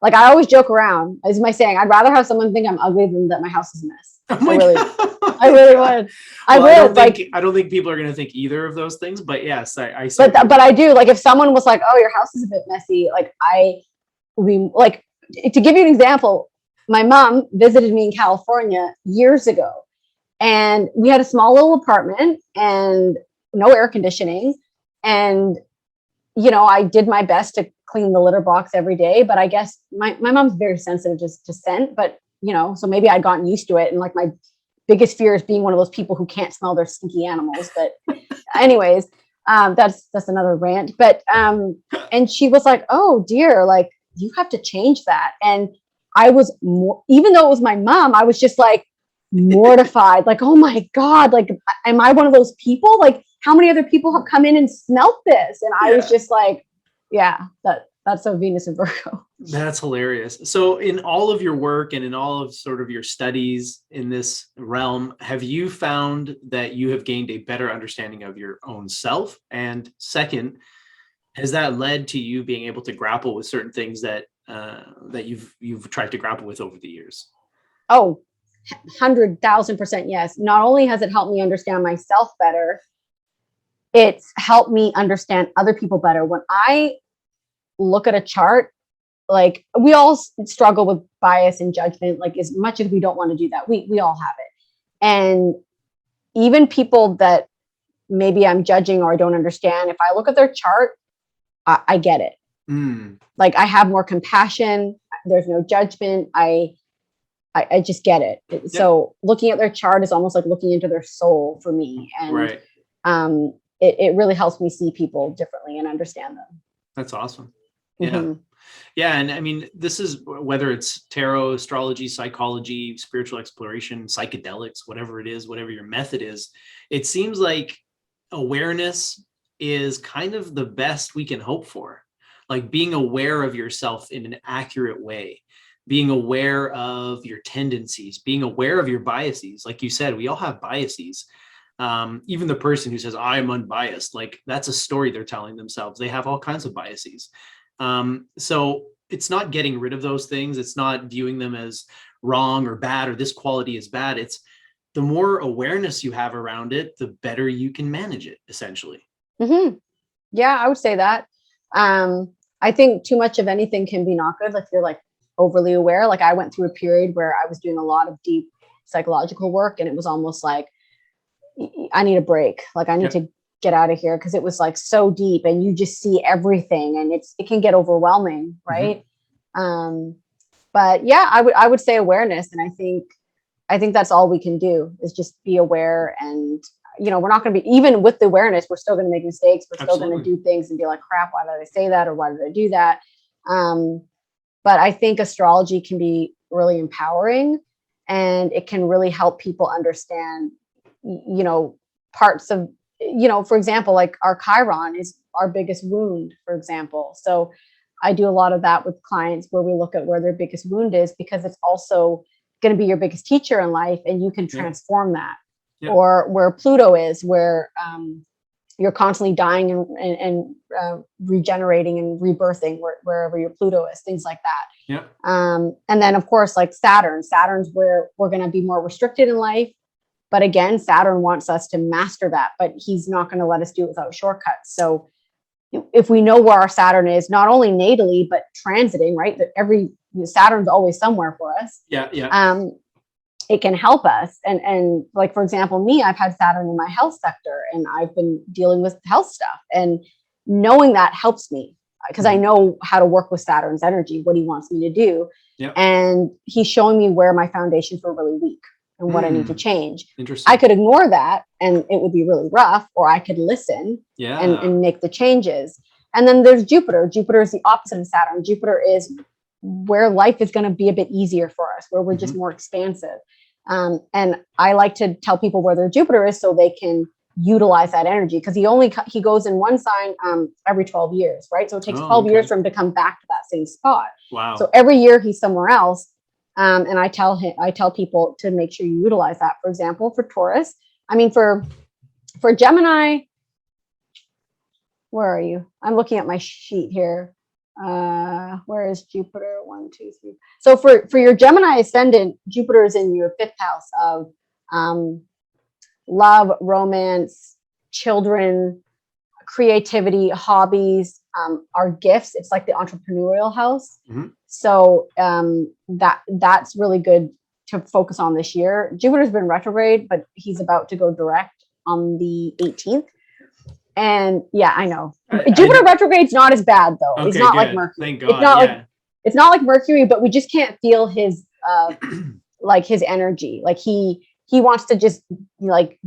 I always joke around, as my saying, I'd rather have someone think I'm ugly than that my house is a mess. I really would. I don't think people are going to think either of those things, but yes, I but I do. Like if someone was like, "Oh, your house is a bit messy," like to give you an example, my mom visited me in California years ago, and we had a small little apartment and no air conditioning, and I did my best to clean the litter box every day, but I guess my mom's very sensitive to scent, but so maybe I'd gotten used to it, and like my biggest fear is being one of those people who can't smell their stinky animals. But anyways, that's another rant. But and she was like, "Oh dear, like you have to change that." And I was more, even though it was my mom, I was just like, mortified, like, oh my God, like, am I one of those people? Like, how many other people have come in and smelt this? And I was just like, yeah, that's so Venus and Virgo. That's hilarious. So in all of your work and in all of sort of your studies in this realm, have you found that you have gained a better understanding of your own self? And second, has that led to you being able to grapple with certain things that that you've tried to grapple with over the years? Oh, 100,000% yes. Not only has it helped me understand myself better, it's helped me understand other people better. When I look at a chart, like, we all struggle with bias and judgment, like, as much as we don't want to do that, we all have it. And even people that maybe I'm judging or I don't understand, if I look at their chart, I get it. Like, I have more compassion. There's no judgment. I just get it. Yep. So looking at their chart is almost like looking into their soul for me. And it really helps me see people differently and understand them. That's awesome. Yeah. Yeah. And I mean, this is whether it's tarot, astrology, psychology, spiritual exploration, psychedelics, whatever it is, whatever your method is, it seems like awareness is kind of the best we can hope for. Like, being aware of yourself in an accurate way, being aware of your tendencies, being aware of your biases. Like you said, we all have biases. Even the person who says, I'm unbiased, like, that's a story they're telling themselves. They have all kinds of biases. So it's not getting rid of those things. It's not viewing them as wrong or bad, or this quality is bad. It's the more awareness you have around it, the better you can manage it, essentially. Yeah, I would say that. I think too much of anything can be not good. Like, you're like overly aware. Like, I went through a period where I was doing a lot of deep psychological work, and it was almost like, I need a break. Like, I need to get out of here, because it was like so deep and you just see everything, and it can get overwhelming, right? But yeah, I would say awareness. And I think that's all we can do, is just be aware. And we're not going to be, even with the awareness, we're still going to make mistakes. We're still going to do things and be like, crap, why did I say that? Or why did I do that? But I think astrology can be really empowering, and it can really help people understand, parts of, for example, like our Chiron is our biggest wound, for example. So I do a lot of that with clients, where we look at where their biggest wound is, because it's also going to be your biggest teacher in life, and you can transform that. Or where Pluto is, where you're constantly dying and regenerating and rebirthing, wherever your Pluto is, things like that. And then, of course, like Saturn's where we're going to be more restricted in life. But again, Saturn wants us to master that, but he's not going to let us do it without shortcuts. So if we know where our Saturn is, not only natally, but transiting, right? That Saturn's always somewhere for us. It can help us. And like, for example, me, I've had Saturn in my health sector, and I've been dealing with health stuff, and knowing that helps me, because I know how to work with Saturn's energy, what he wants me to do. And he's showing me where my foundations were really weak and what I need to change. I could ignore that and it would be really rough, or I could listen and make the changes. And then there's Jupiter. Jupiter is the opposite of Saturn. Jupiter is where life is going to be a bit easier for us, where we're just more expansive. And I like to tell people where their Jupiter is, so they can utilize that energy, because he goes in one sign every 12 years, right? So it takes 12 years for him to come back to that same spot. Wow. So every year he's somewhere else. And I tell people to make sure you utilize that. For example, for Taurus, for Gemini, where are you? I'm looking at my sheet here. Where is Jupiter? 1, 2, 3. So for your Gemini ascendant, Jupiter is in your 5th house of love, romance, children, creativity, hobbies, our gifts. It's like the entrepreneurial house. So that's really good to focus on this year. Jupiter's been retrograde, but he's about to go direct on the 18th. And yeah, I know. Jupiter retrograde's not as bad though. Okay, it's not good. like Mercury. Thank God. It's not like Mercury, but we just can't feel his like his energy. Like he wants to just, like,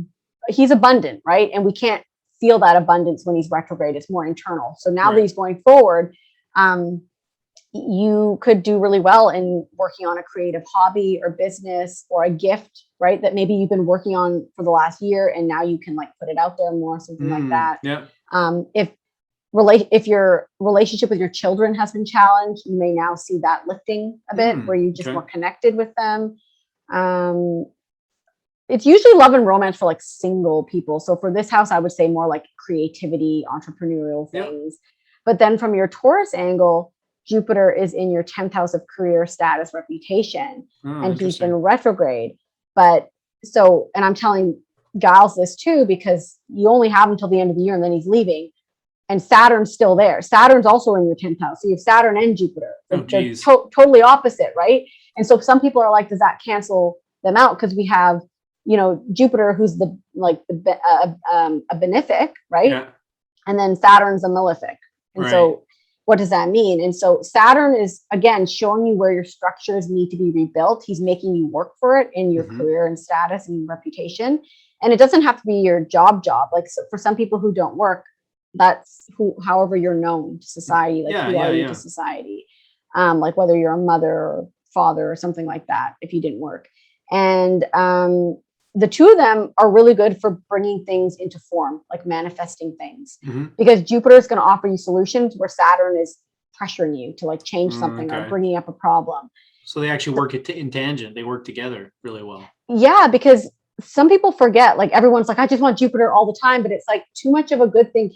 he's abundant, right? And we can't feel that abundance when he's retrograde. It's more internal. So now that he's going forward, you could do really well in working on a creative hobby or business or a gift, right? That maybe you've been working on for the last year and now you can like put it out there more, something like that. Yeah. If your relationship with your children has been challenged, you may now see that lifting a bit, where you just more connected with them. It's usually love and romance for like single people. So for this house, I would say more like creativity, entrepreneurial things. But then from your Taurus angle, Jupiter is in your 10th house of career, status, reputation, and he's been retrograde. But so, and I'm telling Giles this too, because you only have until the end of the year and then he's leaving. And Saturn's still there. Saturn's also in your 10th house. So you have Saturn and Jupiter. They're totally opposite, right? And so some people are like, does that cancel them out? Because we have, you know, Jupiter, who's a benefic, right? Yeah. And then Saturn's a malefic. And so what does that mean? And so Saturn is, again, showing you where your structures need to be rebuilt. He's making you work for it in your career and status and reputation. And it doesn't have to be your job. Like, so for some people who don't work, that's however you're known to society, like who are you to society? Like whether you're a mother or father or something like that, if you didn't work. And the two of them are really good for bringing things into form, like manifesting things, because Jupiter is going to offer you solutions where Saturn is pressuring you to like change something or bringing up a problem. So they actually work in tangent. They work together really well. Yeah, because some people forget, like everyone's like, I just want Jupiter all the time, but it's like too much of a good thing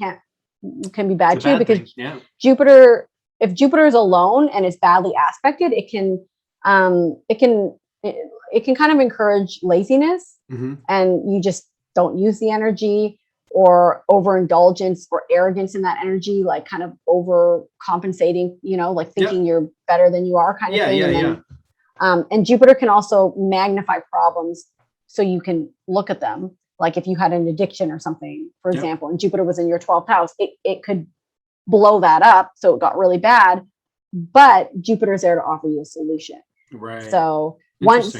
can be bad too, because Jupiter, if Jupiter is alone and it's badly aspected, it can kind of encourage laziness, and you just don't use the energy, or overindulgence or arrogance in that energy, like kind of overcompensating, you know, like thinking you're better than you are kind of thing. And Jupiter can also magnify problems so you can look at them. Like if you had an addiction or something, for example, and Jupiter was in your 12th house, it could blow that up. So it got really bad, but Jupiter's there to offer you a solution. Right. So once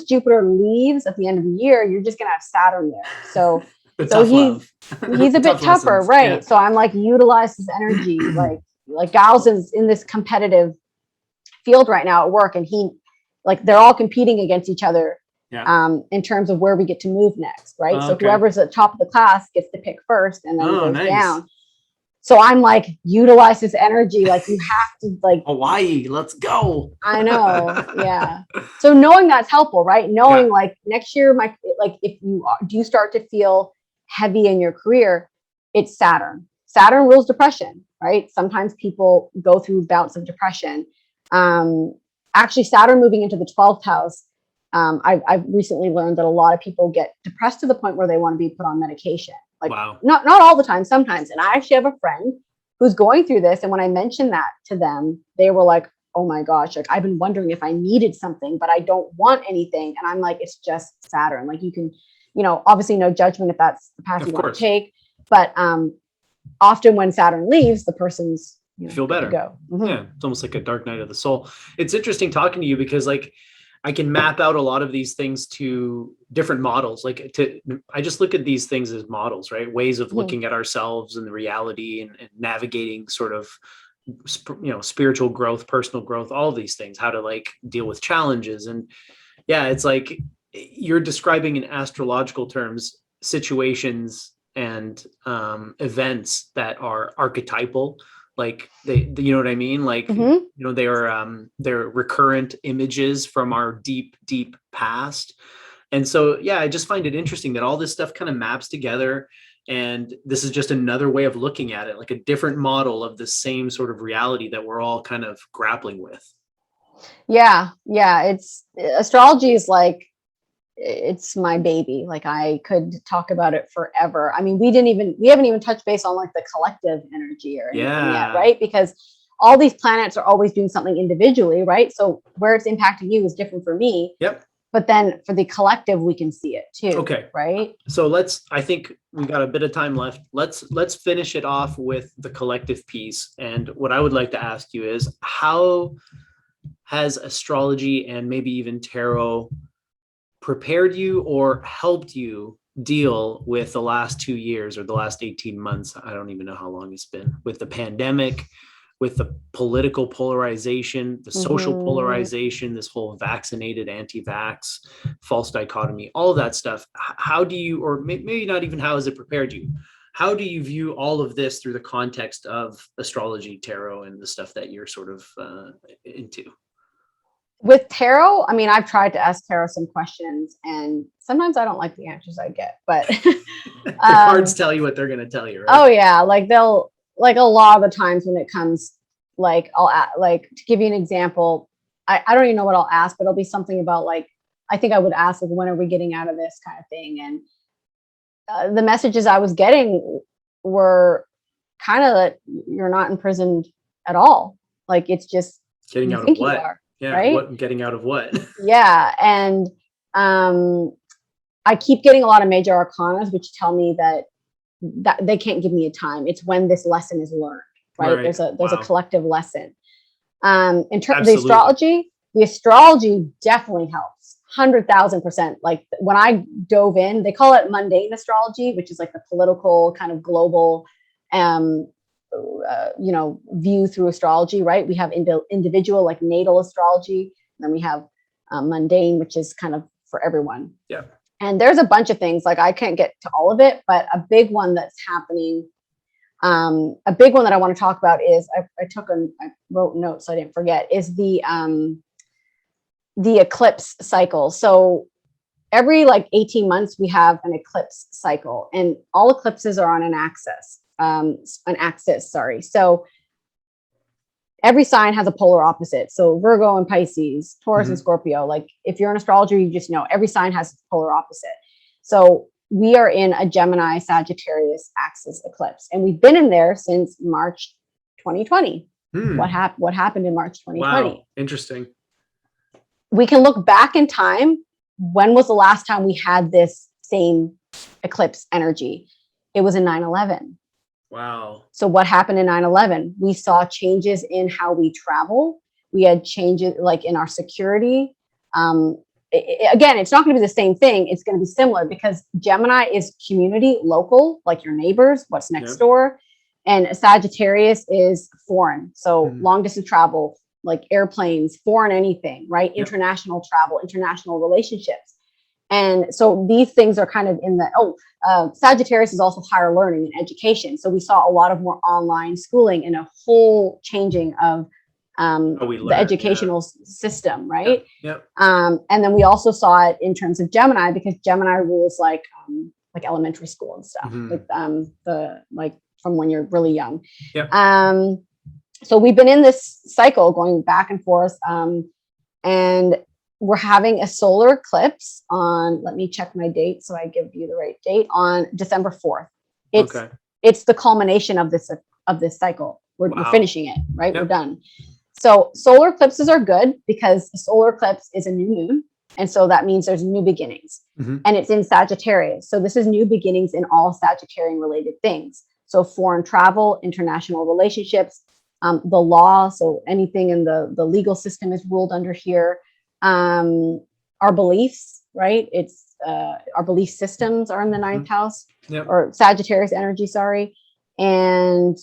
Jupiter leaves at the end of the year, you're just going to have Saturn there. So he's a bit tougher. Right. Yeah. So I'm like, utilize his energy. like Giles is in this competitive field right now at work, and they're all competing against each other. In terms of where we get to move next, right? So whoever's at the top of the class gets to pick first, and then goes down. So I'm like, utilize this energy. Like you have to, like, Hawaii, let's go. I know, yeah. So knowing that's helpful, right? Knowing like next year, if you start to feel heavy in your career, it's Saturn. Saturn rules depression, right? Sometimes people go through bouts of depression. Actually, Saturn moving into the 12th house. I've recently learned that a lot of people get depressed to the point where they want to be put on medication. Like, not all the time, sometimes. And I actually have a friend who's going through this. And when I mentioned that to them, they were like, oh my gosh, like I've been wondering if I needed something, but I don't want anything. And I'm like, it's just Saturn. Like you can, obviously no judgment if that's the path you want to take. But often when Saturn leaves, the person's feel better. Go. Yeah, it's almost like a dark night of the soul. It's interesting talking to you because like I can map out a lot of these things to different models. I just look at these things as models, right? Ways of looking at ourselves and the reality and navigating sort of, spiritual growth, personal growth, all of these things, how to like deal with challenges. And yeah, it's like you're describing in astrological terms, situations and events that are archetypal. Like you know what I mean? Like, they are, they're recurrent images from our deep, deep past. And so, yeah, I just find it interesting that all this stuff kind of maps together. And this is just another way of looking at it, like a different model of the same sort of reality that we're all kind of grappling with. Yeah. Astrology is like, it's my baby. Like I could talk about it forever. I mean, we haven't even touched base on like the collective energy or anything yet, right? Because all these planets are always doing something individually, right? So where it's impacting you is different for me. Yep. But then for the collective, we can see it too. Okay. Right. So I think we got a bit of time left. Let's finish it off with the collective piece. And what I would like to ask you is, how has astrology and maybe even tarot prepared you or helped you deal with the last 2 years or the last 18 months? I don't even know how long it's been, with the pandemic, with the political polarization, the social polarization, this whole vaccinated, anti-vax, false dichotomy, all of that stuff. How do you, or maybe not even how has it prepared you? How do you view all of this through the context of astrology, tarot, and the stuff that you're sort of into? With tarot, I mean, I've tried to ask tarot some questions, and sometimes I don't like the answers I get, but the cards tell you what they're going to tell you, right? Oh yeah, like they'll, like a lot of the times when it comes, like like to give you an example, I don't even know what I'll ask, but it'll be something about like, I think I would ask like, when are we getting out of this kind of thing? And the messages I was getting were kind of that you're not imprisoned at all. Like it's just getting you out think of what? you are, Yeah, right? what getting out of what? Yeah, and I keep getting a lot of major arcanas, which tell me that they can't give me a time. It's when this lesson is learned, right? There's a collective lesson. In terms of the astrology definitely helps 100,000%. Like when I dove in, they call it mundane astrology, which is like the political kind of global, view through astrology, right? We have individual, like natal astrology, and then we have mundane, which is kind of for everyone. Yeah. And there's a bunch of things, like I can't get to all of it, but a big one that's happening, a big one that I want to talk about is, I wrote notes so I didn't forget, is the eclipse cycle. So every like 18 months, we have an eclipse cycle, and all eclipses are on an axis, sorry. So every sign has a polar opposite. So Virgo and Pisces, Taurus and Scorpio, like if you're an astrologer, you just know every sign has its polar opposite. So we are in a Gemini Sagittarius axis eclipse, and we've been in there since March 2020. What happened in March 2020? Wow, interesting. We can look back in time. When was the last time we had this same eclipse energy? It was in 9/11. Wow. So what happened in 9/11? We saw changes in how we travel. We had changes like in our security. Again, it's not going to be the same thing. It's going to be similar because Gemini is community, local, like your neighbors, what's next door. And Sagittarius is foreign. So long distance travel, like airplanes, foreign anything, right? International travel, international relationships. And so these things are kind of in the, Sagittarius is also higher learning and education. So we saw a lot of more online schooling and a whole changing of the educational system, right? Yep. And then we also saw it in terms of Gemini, because Gemini rules like elementary school and stuff, like from when you're really young. Yep. So we've been in this cycle going back and forth, and we're having a solar eclipse on, let me check my date so I give you the right date, on December 4th. It's the culmination of this cycle. We're finishing it, right? Yep. We're done. So solar eclipses are good because a solar eclipse is a new moon. And so that means there's new beginnings, and it's in Sagittarius. So this is new beginnings in all Sagittarian related things. So foreign travel, international relationships, the law. So anything in the legal system is ruled under here. Our beliefs, right? It's our belief systems are in the ninth house, or Sagittarius energy, sorry. And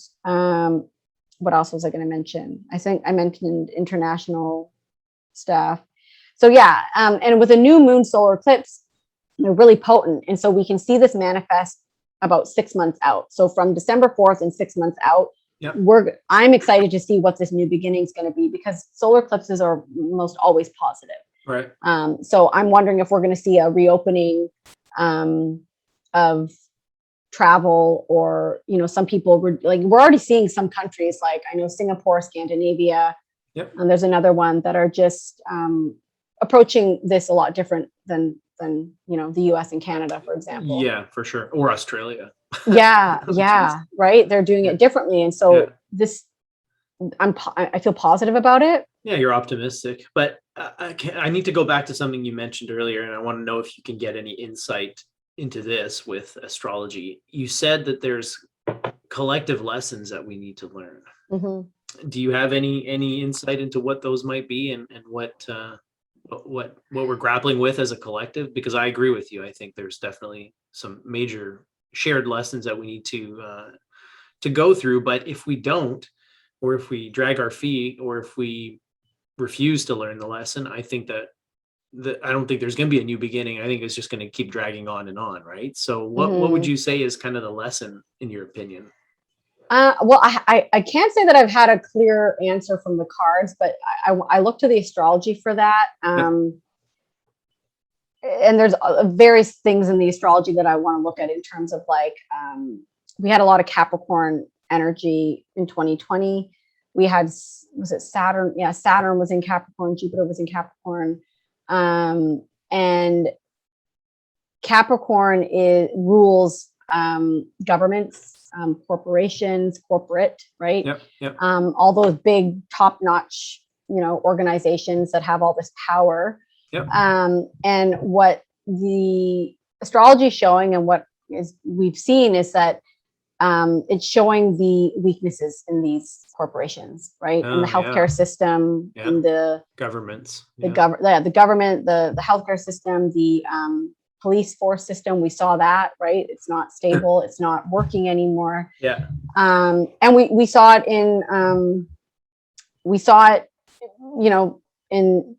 what else was I going to mention? I think I mentioned international stuff. So yeah, and with a new moon solar eclipse, they're really potent. And so we can see this manifest about 6 months out. So from December 4th and 6 months out, I'm excited to see what this new beginning is going to be, because solar eclipses are most always positive. Right. So I'm wondering if we're going to see a reopening of travel, or, some people we're already seeing some countries, like I know Singapore, Scandinavia, and there's another one that are just approaching this a lot different than the US and Canada, for example. Yeah, for sure. Or Australia. Yeah, right. They're doing it differently, and so this, I feel positive about it. Yeah, you're optimistic, but I need to go back to something you mentioned earlier, and I want to know if you can get any insight into this with astrology. You said that there's collective lessons that we need to learn. Do you have any insight into what those might be, and what we're grappling with as a collective? Because I agree with you. I think there's definitely some major shared lessons that we need to go through. But if we don't, or if we drag our feet, or if we refuse to learn the lesson, I think that I don't think there's going to be a new beginning. I think it's just going to keep dragging on, right? So what would you say is kind of the lesson in your opinion? Well, I can't say that I've had a clear answer from the cards, but I look to the astrology for that. And there's various things in the astrology that I want to look at in terms of like, we had a lot of Capricorn energy in 2020. We had, was it Saturn? Yeah, Saturn was in Capricorn, Jupiter was in Capricorn. And Capricorn rules governments, corporations, corporate, right? Yep. All those big top-notch, organizations that have all this power. Yep. And what the astrology is showing, and what we've seen, is that it's showing the weaknesses in these corporations, right? In the healthcare system, in the governments, the government, the healthcare system, the police force system. We saw that, right? It's not stable. It's not working anymore. Yeah. And we saw it in in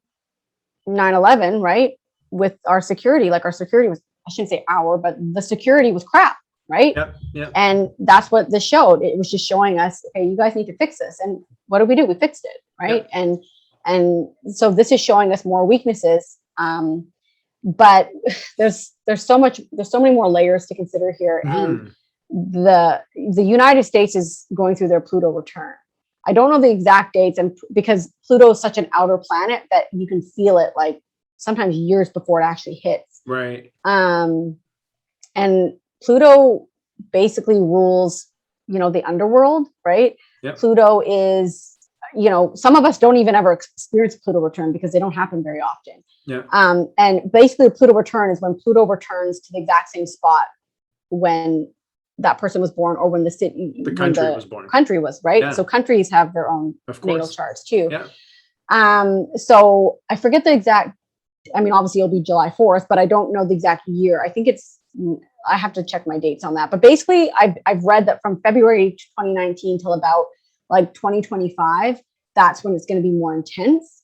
9/11, right? With our security, like our security was, I shouldn't say but the security was crap, right? Yep. And that's what this showed. It was just showing us, okay, you guys need to fix this. And what did we do? We fixed it, right? Yep. And so this is showing us more weaknesses. But there's so many more layers to consider here. And the United States is going through their Pluto return. I don't know the exact dates, and because Pluto is such an outer planet that you can feel it like sometimes years before it actually hits. Right. And Pluto basically rules, the underworld, right? Yep. Pluto is, some of us don't even ever experience Pluto return because they don't happen very often. Yeah. And basically Pluto return is when Pluto returns to the exact same spot when that person was born, or when the country was born. Country was, right? Yeah. So countries have their own natal charts too. Yeah. So I forget the exact, obviously it'll be July 4th, but I don't know the exact year. I think I have to check my dates on that. But basically I've read that from February 2019 till about like 2025, that's when it's going to be more intense.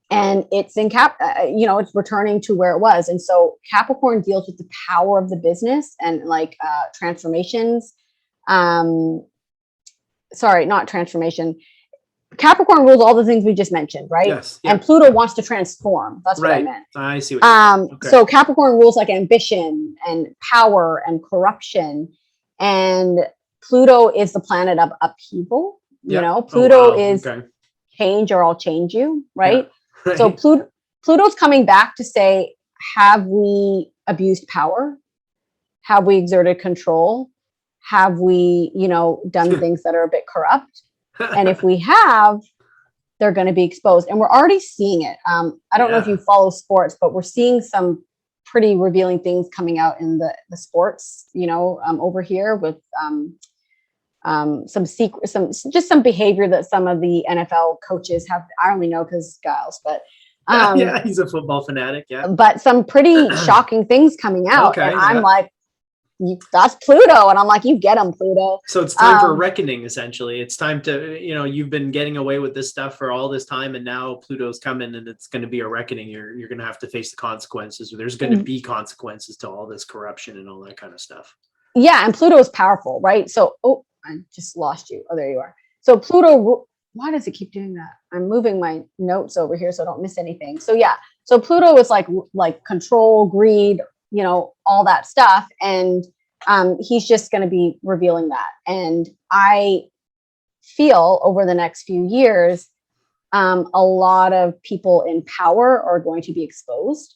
And it's in it's returning to where it was. And so Capricorn deals with the power of the business and like transformations. Sorry, not transformation. Capricorn rules all the things we just mentioned, right? Yes. And Pluto wants to transform. That's what I meant. I see what you're saying. Okay. So Capricorn rules like ambition and power and corruption. And Pluto is the planet of upheaval. Pluto is change or I'll change you, right? Yeah. Right. So Pluto's coming back to say, have we abused power? Have we exerted control? Have we, done things that are a bit corrupt? And if we have, they're going to be exposed. And we're already seeing it. I don't know if you follow sports, but we're seeing some pretty revealing things coming out in the sports, over here with some behavior that some of the NFL coaches have. I only know because Giles, but he's a football fanatic. Yeah, but some pretty shocking things coming out, and I'm like, that's Pluto, and I'm like, you get them, Pluto. So it's time for a reckoning. Essentially, it's time to, you've been getting away with this stuff for all this time, and now Pluto's coming, and it's going to be a reckoning. You're going to have to face the consequences. There's going to be consequences to all this corruption and all that kind of stuff. Yeah, and Pluto is powerful, right? So, I just lost you. Oh, there you are. So Pluto, why does it keep doing that? I'm moving my notes over here so I don't miss anything. So yeah, so Pluto is like control, greed, all that stuff. And he's just going to be revealing that. And I feel over the next few years, a lot of people in power are going to be exposed.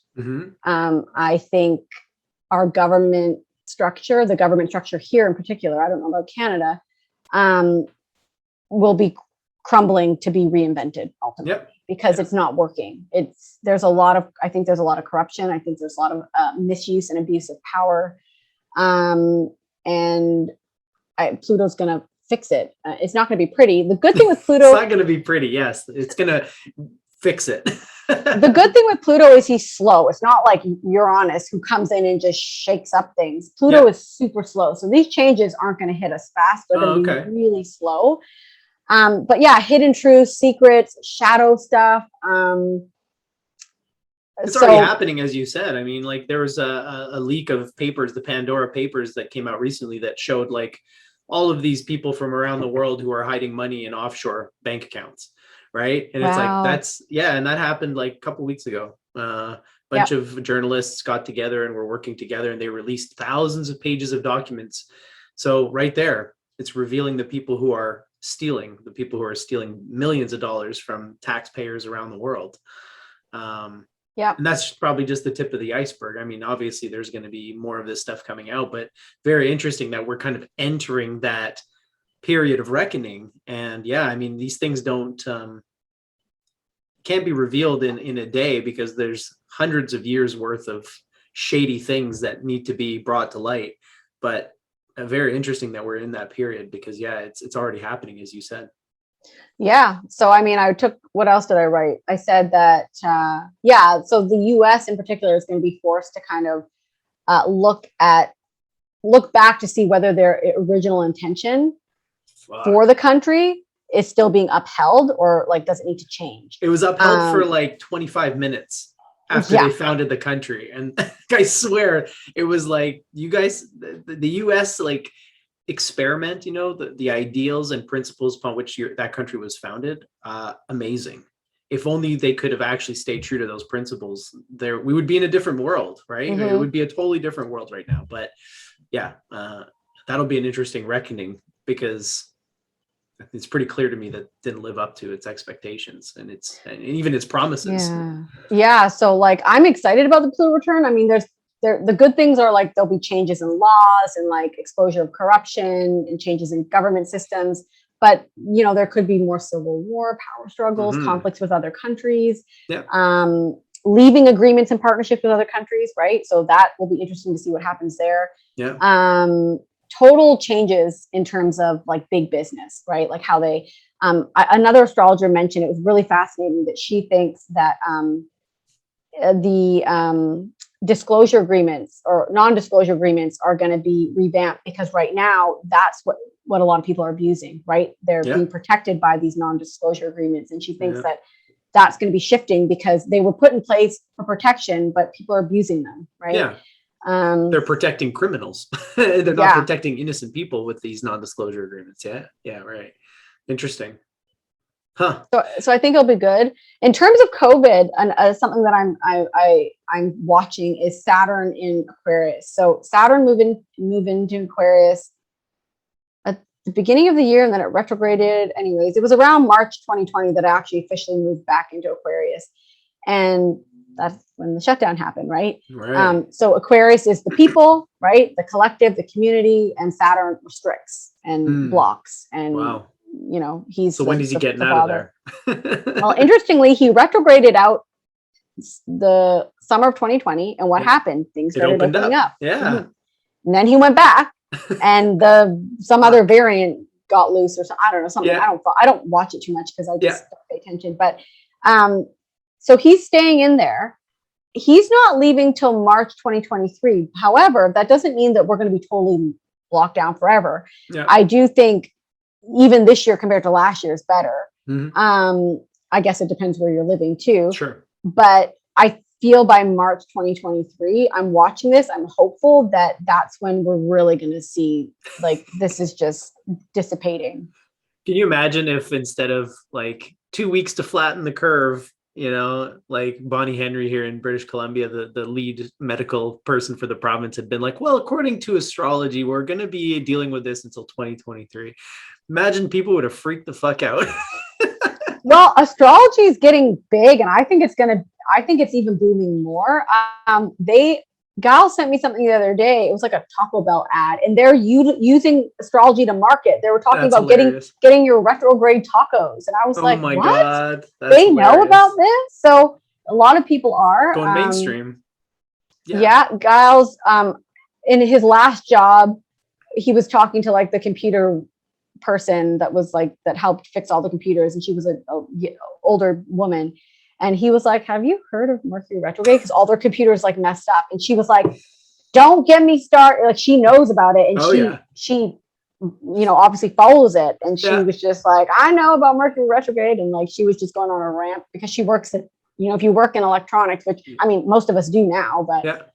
I think our government structure, the government structure here in particular, I don't know about Canada, will be crumbling to be reinvented ultimately because it's not working. There's a lot of corruption. I think there's a lot of misuse and abuse of power. And Pluto's going to fix it. It's not going to be pretty. The good thing with Pluto, it's not going to be pretty. Yes, it's going to fix it. The good thing with Pluto is he's slow. It's not like Uranus who comes in and just shakes up things. Pluto is super slow. So these changes aren't going to hit us fast. They're going to be really slow. But yeah, hidden truths, secrets, shadow stuff. It's already happening, as you said. I mean, like there was a leak of papers, the Pandora papers that came out recently that showed like all of these people from around the world who are hiding money in offshore bank accounts, right? And it's like and that happened like a couple of weeks ago. Bunch of journalists got together and were working together, and they released thousands of pages of documents. So right there, it's revealing the people who are stealing millions of dollars from taxpayers around the world. And that's probably just the tip of the iceberg. I mean, obviously there's going to be more of this stuff coming out, but very interesting that we're kind of entering that period of reckoning. And yeah, I mean, these things can't be revealed in a day, because there's hundreds of years worth of shady things that need to be brought to light. But very interesting that we're in that period, because it's already happening, as you said. Yeah. So, I mean, what else did I write? I said that, so the US in particular is going to be forced to kind of look back to see whether their original intention for the country is still being upheld, or like, does it need to change? It was upheld for like 25 minutes after they founded the country. And I swear it was like, you guys, the US, like, experiment, the ideals and principles upon which that country was founded. Amazing. If only they could have actually stayed true to those principles, we would be in a different world, right? It would be a totally different world right now. But that'll be an interesting reckoning, because it's pretty clear to me that it didn't live up to its expectations and even its promises. Yeah. So like, I'm excited about the Pluto return. I mean, the good things are like, there'll be changes in laws and like exposure of corruption and changes in government systems. But, there could be more civil war, power struggles, conflicts with other countries, leaving agreements and partnerships with other countries, right? So that will be interesting to see what happens there. Total changes in terms of like big business, right? Like how they, another astrologer mentioned, it was really fascinating, that she thinks that the disclosure agreements or non-disclosure agreements are going to be revamped, because right now that's what a lot of people are abusing, right? They're being protected by these non-disclosure agreements. And she thinks that that's going to be shifting, because they were put in place for protection, but people are abusing them, right? Yeah. They're protecting criminals. They're not protecting innocent people with these non-disclosure agreements. Yeah, right. Interesting. Huh. So I think it'll be good. In terms of COVID, and something that I'm watching is Saturn in Aquarius. So Saturn move into Aquarius at the beginning of the year, and then it retrograded. Anyways, it was around March 2020 that I actually officially moved back into Aquarius, and that's when the shutdown happened, right? So Aquarius is the people, right? The collective, the community, and Saturn restricts and blocks. And he's so when is he getting out of there? Well, interestingly, he retrograded out the summer of 2020, and what happened? Things started opening up. And then he went back, and some other variant got loose, or something. I don't know, something. I don't watch it too much, because I just don't pay attention. But so he's staying in there. He's not leaving till March 2023. However, that doesn't mean that we're going to be totally locked down forever. I do think even this year compared to last year is better. I guess it depends where you're living too. Sure. But I feel by March 2023, I'm watching this, I'm hopeful that that's when we're really going to see, like, this is just dissipating. Can you imagine if instead of like 2 weeks to flatten the curve, like Bonnie Henry here in British Columbia, the lead medical person for the province, had been like, well, according to astrology, we're going to be dealing with this until 2023. Imagine people would have freaked the fuck out. Well, astrology is getting big, and I think it's even booming more. Gal sent me something the other day. It was like a Taco Bell ad, and they're using astrology to market. They were talking about getting your retrograde tacos, and I was like, my what? God, they hilarious. Know about this? So a lot of people are going mainstream. Giles, in his last job, he was talking to like the computer person that was like that helped fix all the computers, and she was an older woman. And he was like, have you heard of Mercury retrograde? Because all their computers like messed up. And she was like, don't get me started. Like, she knows about it. And she, you know, obviously follows it. And she was just like, I know about Mercury retrograde. And like, she was just going on a rant because she works at, you know, if you work in electronics, which I mean, most of us do now, but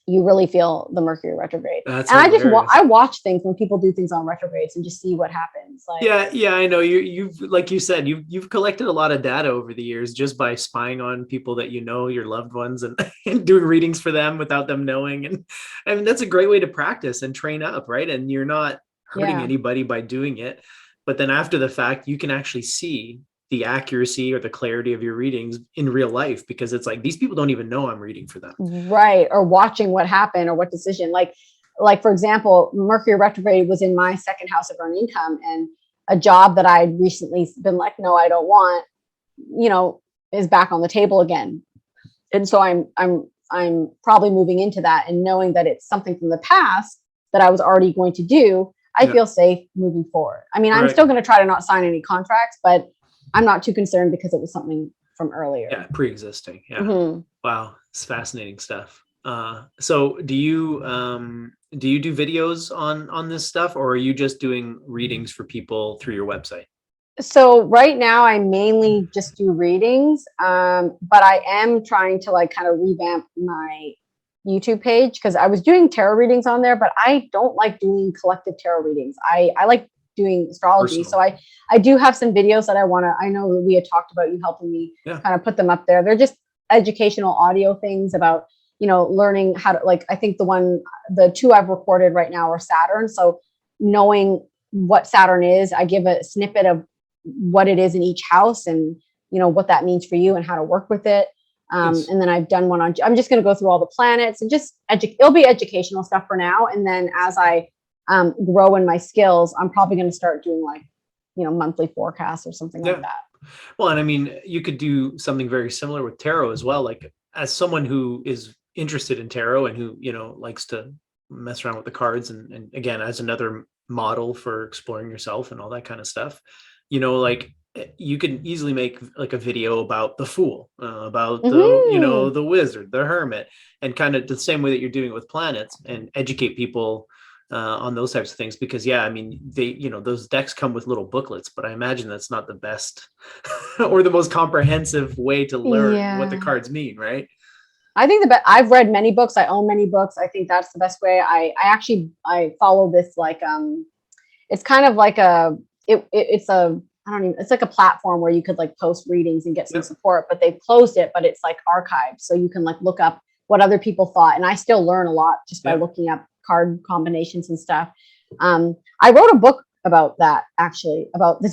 you really feel the Mercury retrograde. That's and hilarious. I watch things when people do things on retrogrades and just see what happens. Like, yeah, I know you've like you said, you've collected a lot of data over the years just by spying on people that you know, your loved ones, and, and doing readings for them without them knowing. And I mean, that's a great way to practice and train up, right? And you're not hurting anybody by doing it. But then after the fact, you can actually see the accuracy or the clarity of your readings in real life, because it's like, these people don't even know I'm reading for them. Right. Or watching what happened or what decision, like, for example, Mercury retrograde was in my second house of earned income, and a job that I'd recently been like, no, I don't want, you know, is back on the table again. And so I'm probably moving into that, and knowing that it's something from the past that I was already going to do, I feel safe moving forward. I mean, I'm still going to try to not sign any contracts, but I'm not too concerned because it was something from earlier. Yeah, pre-existing. Yeah. Wow, it's fascinating stuff. So do you do videos on this stuff, or are you just doing readings for people through your website? So right now I mainly just do readings, but I am trying to like kind of revamp my YouTube page, because I was doing tarot readings on there, but I don't like doing collective tarot readings. I like doing astrology. Personal. So I do have some videos that I know we had talked about you helping me kind of put them up there. They're just educational audio things about, you know, learning how to, like, I think the two I've recorded right now are Saturn. So knowing what Saturn is, I give a snippet of what it is in each house, and, you know, what that means for you and how to work with it. And then I've done one on, I'm just going to go through all the planets and just it'll be educational stuff for now. And then as I grow in my skills, I'm probably going to start doing like, you know, monthly forecasts or something like that. Well, and I mean, you could do something very similar with tarot as well. Like, as someone who is interested in tarot and who, you know, likes to mess around with the cards, and again, as another model for exploring yourself and all that kind of stuff, you know, like, you can easily make like a video about the Fool, about the, you know, the Wizard, the Hermit, and kind of the same way that you're doing it with planets, and educate people on those types of things. Because I mean, they, you know, those decks come with little booklets, but I imagine that's not the best or the most comprehensive way to learn what the cards mean, right? I think I've read many books. I own many books. I think that's the best way. I follow this, like, it's kind of like it's like a platform where you could like post readings and get some support, but they've closed it, but it's like archived. So you can like look up what other people thought. And I still learn a lot just by looking up card combinations and stuff. I wrote a book about that, actually, about the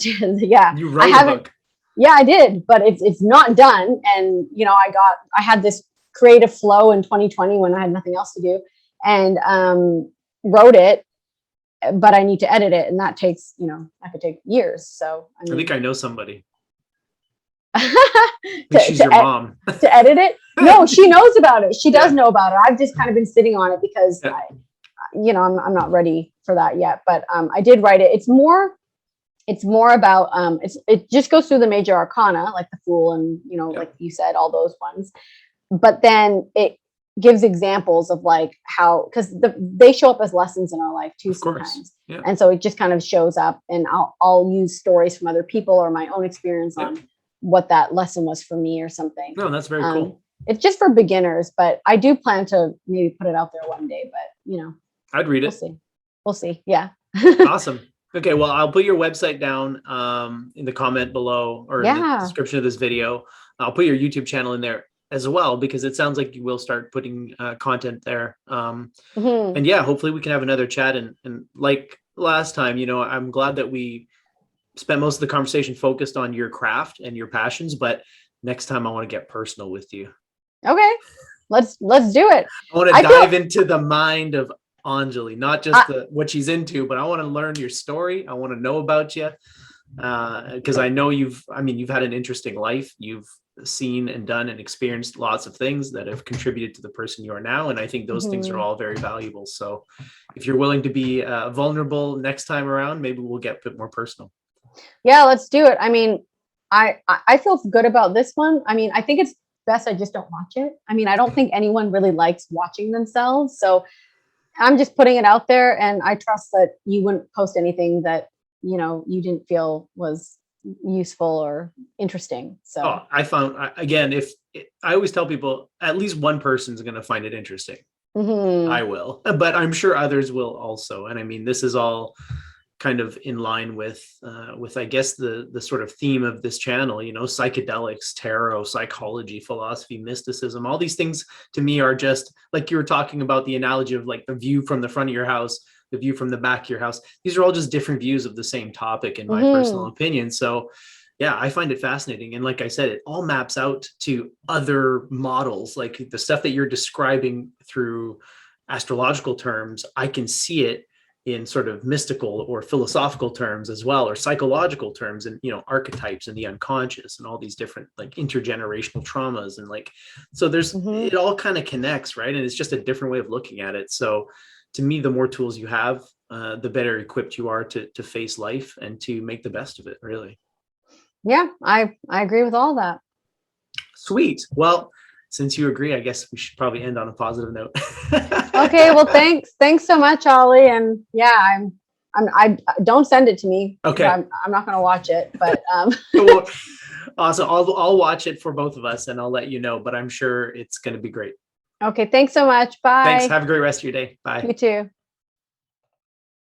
You wrote a book? Yeah, I did, but it's not done. And, you know, I had this creative flow in 2020 when I had nothing else to do, and wrote it, but I need to edit it. And that takes, you know, that could take years. So I think I know somebody. She's your mom. To edit it? No, she knows about it. She does know about it. I've just kind of been sitting on it because I'm not ready for that yet. But I did write it. It's more about it just goes through the major arcana, like the Fool, and, you know, like you said, all those ones. But then it gives examples of like how, because they show up as lessons in our life too sometimes. And so it just kind of shows up, and I'll use stories from other people or my own experience on what that lesson was for me or something. No, that's very cool. It's just for beginners, but I do plan to maybe put it out there one day, but, you know, I'd read it. We'll see. Yeah. Awesome. Okay. Well, I'll put your website down in the comment below, or in the description of this video. I'll put your YouTube channel in there as well, because it sounds like you will start putting content there. And hopefully we can have another chat. And like last time, you know, I'm glad that we spent most of the conversation focused on your craft and your passions, but next time I want to get personal with you. Okay. Let's do it. I want to dive into the mind of Anjoli, not just what she's into, but I want to learn your story. I want to know about you. Because I know you've had an interesting life. You've seen and done and experienced lots of things that have contributed to the person you are now. And I think those things are all very valuable. So if you're willing to be vulnerable next time around, maybe we'll get a bit more personal. Yeah, let's do it. I mean, I feel good about this one. I mean, I think it's best I just don't watch it. I mean, I don't think anyone really likes watching themselves. So I'm just putting it out there, and I trust that you wouldn't post anything that, you didn't feel was useful or interesting. So Oh, I found, again, if I always tell people, at least one person's going to find it interesting. I will, but I'm sure others will also. And I mean, this is all kind of in line with I guess the sort of theme of this channel, psychedelics, tarot, psychology, philosophy, mysticism. All these things to me are just like you were talking about, the analogy of like the view from the front of your house, the view from the back of your house. These are all just different views of the same topic, in my personal opinion. So yeah, I find it fascinating. And like I said, it all maps out to other models, like the stuff that you're describing through astrological terms. I can see it in sort of mystical or philosophical terms as well, or psychological terms, and archetypes and the unconscious and all these different like intergenerational traumas, and like, so there's it all kind of connects, right? And it's just a different way of looking at it. So to me, the more tools you have, the better equipped you are to face life and to make the best of it, really. Yeah, I agree with all that. Sweet. Well, since you agree, I guess we should probably end on a positive note. Okay. Well, thanks so much, Ollie. And yeah, I don't send it to me. Okay. I'm not going to watch it, but Well, awesome. I'll watch it for both of us, and I'll let you know. But I'm sure it's going to be great. Okay. Thanks so much. Bye. Thanks. Have a great rest of your day. Bye. You too.